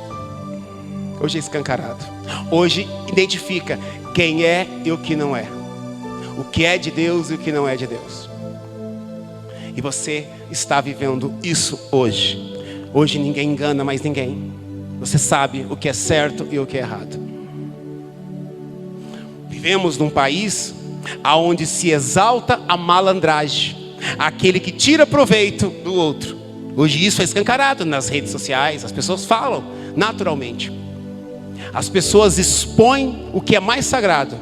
Hoje é escancarado. Hoje identifica quem é e o que não é. O que é de Deus e o que não é de Deus. E você está vivendo isso hoje. Hoje ninguém engana mais ninguém. Você sabe o que é certo e o que é errado. Vivemos num país onde se exalta a malandragem, aquele que tira proveito do outro. Hoje isso é escancarado nas redes sociais. As pessoas falam naturalmente. As pessoas expõem o que é mais sagrado.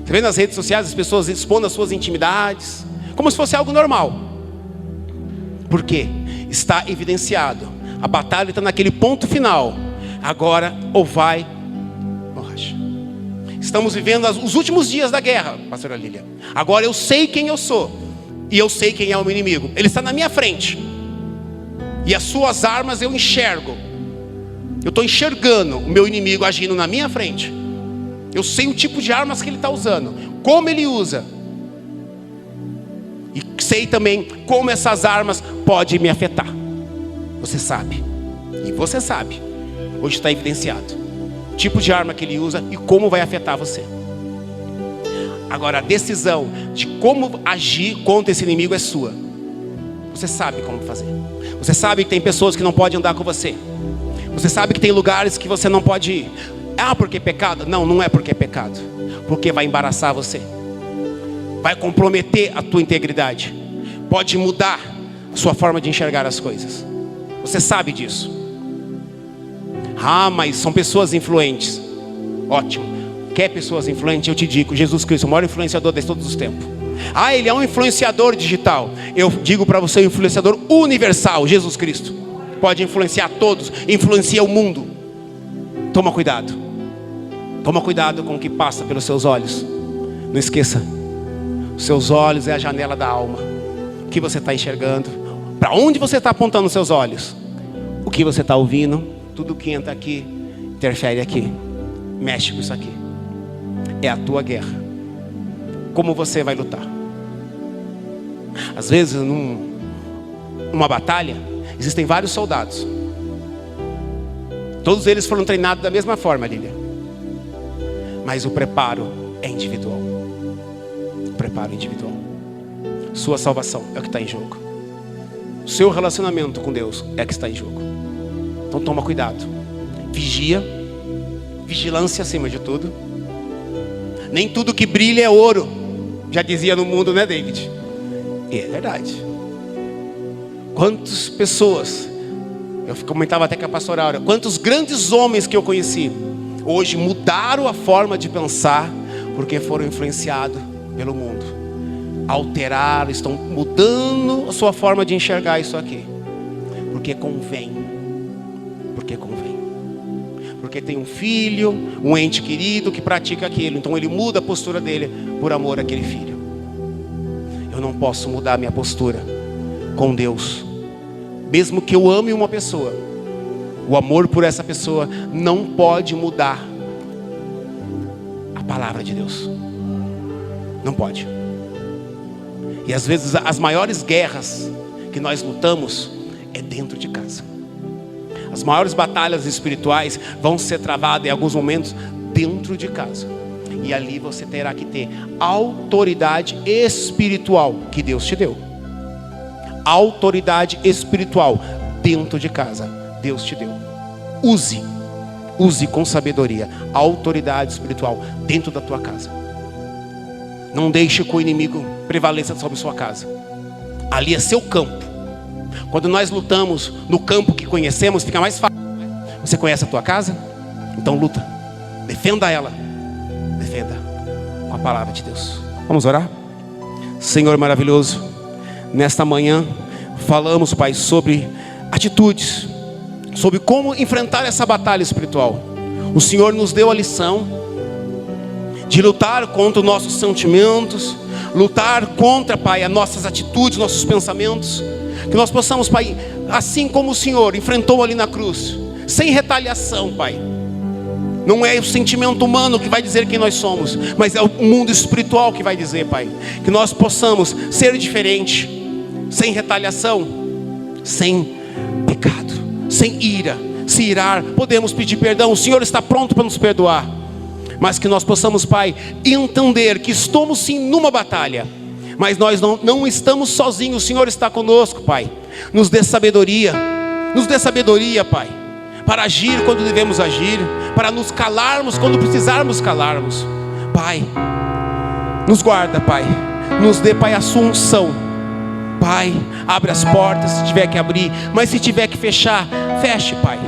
Você vê nas redes sociais as pessoas expondo as suas intimidades, como se fosse algo normal. Por quê? Está evidenciado. A batalha está naquele ponto final. Agora ou vai ou racha. Estamos vivendo os últimos dias da guerra, pastora Lília. Agora eu sei quem eu sou. E eu sei quem é o meu inimigo. Ele está na minha frente. E as suas armas eu enxergo. Eu estou enxergando o meu inimigo agindo na minha frente. Eu sei o tipo de armas que ele está usando, como ele usa. E sei também como essas armas podem me afetar. Você sabe. E você sabe. Hoje está evidenciado o tipo de arma que ele usa e como vai afetar você. Agora a decisão de como agir contra esse inimigo é sua. Você sabe como fazer. Você sabe que tem pessoas que não podem andar com você. Você sabe que tem lugares que você não pode ir. Ah, porque é pecado? Não, não é porque é pecado. Porque vai embaraçar você. Vai comprometer a tua integridade. Pode mudar a sua forma de enxergar as coisas. Você sabe disso. Ah, mas são pessoas influentes. Ótimo. Quer pessoas influentes? Eu te digo, Jesus Cristo, o maior influenciador de todos os tempos. Ah, ele é um influenciador digital. Eu digo para você, um influenciador universal, Jesus Cristo. Pode influenciar todos, influencia o mundo. Toma cuidado. Toma cuidado com o que passa pelos seus olhos. Não esqueça, os seus olhos é a janela da alma. O que você está enxergando? Para onde você está apontando os seus olhos? O que você está ouvindo? Tudo que entra aqui interfere aqui, mexe com isso aqui. É a tua guerra. Como você vai lutar? Às vezes, numa batalha, existem vários soldados. Todos eles foram treinados da mesma forma, Lília. Mas o preparo é individual. O preparo é individual. Sua salvação é o que está em jogo. Seu relacionamento com Deus é o que está em jogo. Então toma cuidado. Vigia. Vigilância acima de tudo. Nem tudo que brilha é ouro. Já dizia no mundo, né, David? E é verdade. Quantas pessoas, eu comentava até com a pastora Aura, quantos grandes homens que eu conheci, hoje mudaram a forma de pensar, porque foram influenciados pelo mundo. Alteraram, estão mudando a sua forma de enxergar isso aqui. Porque convém. Porque convém. Porque tem um filho, um ente querido que pratica aquilo. Então ele muda a postura dele por amor àquele filho. Eu não posso mudar a minha postura com Deus. Mesmo que eu ame uma pessoa, o amor por essa pessoa não pode mudar a palavra de Deus. Não pode. E às vezes as maiores guerras que nós lutamos é dentro de casa. As maiores batalhas espirituais vão ser travadas em alguns momentos dentro de casa. E ali você terá que ter autoridade espiritual que Deus te deu. Autoridade espiritual dentro de casa, Deus te deu. Use com sabedoria a autoridade espiritual dentro da tua casa. Não deixe que o inimigo prevaleça sobre sua casa. Ali é seu campo. Quando nós lutamos no campo que conhecemos, fica mais fácil. Você conhece a tua casa? Então luta. Defenda ela. Defenda com a palavra de Deus. Vamos orar? Senhor maravilhoso, nesta manhã falamos, Pai, sobre atitudes, sobre como enfrentar essa batalha espiritual. O Senhor nos deu a lição de lutar contra os nossos sentimentos, lutar contra, Pai, as nossas atitudes, nossos pensamentos. Que nós possamos, Pai, assim como o Senhor enfrentou ali na cruz, sem retaliação, Pai. Não é o sentimento humano que vai dizer quem nós somos, mas é o mundo espiritual que vai dizer, Pai. Que nós possamos ser diferente, sem retaliação, sem pecado, sem ira, se irar. Podemos pedir perdão, o Senhor está pronto para nos perdoar. Mas que nós possamos, Pai, entender que estamos sim numa batalha, mas nós não estamos sozinhos. O Senhor está conosco, Pai. Nos dê sabedoria, Pai, para agir quando devemos agir, para nos calarmos quando precisarmos calarmos. Pai, nos guarda, Pai. Nos dê, Pai, a sua unção. Pai, abre as portas se tiver que abrir, mas se tiver que fechar, feche, Pai.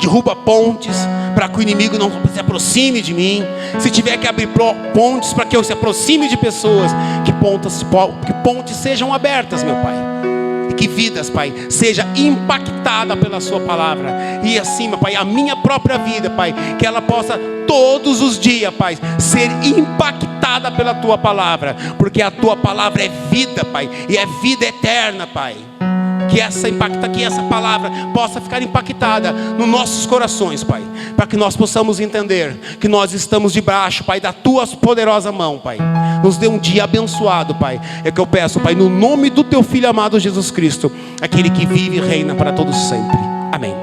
Derruba pontes para que o inimigo não se aproxime de mim. Se tiver que abrir pontes para que eu se aproxime de pessoas, que pontes sejam abertas, meu Pai. E que vidas, Pai, seja impactada pela sua palavra. E assim, meu Pai, a minha própria vida, Pai, que ela possa todos os dias, Pai, ser impactada pela tua palavra. Porque a tua palavra é vida, Pai, e é vida eterna, Pai. Que essa palavra possa ficar impactada nos nossos corações, Pai, para que nós possamos entender que nós estamos debaixo, Pai, da tua poderosa mão, Pai. Nos dê um dia abençoado, Pai. É que eu peço, Pai, no nome do teu Filho amado Jesus Cristo, aquele que vive e reina para todos sempre. Amém.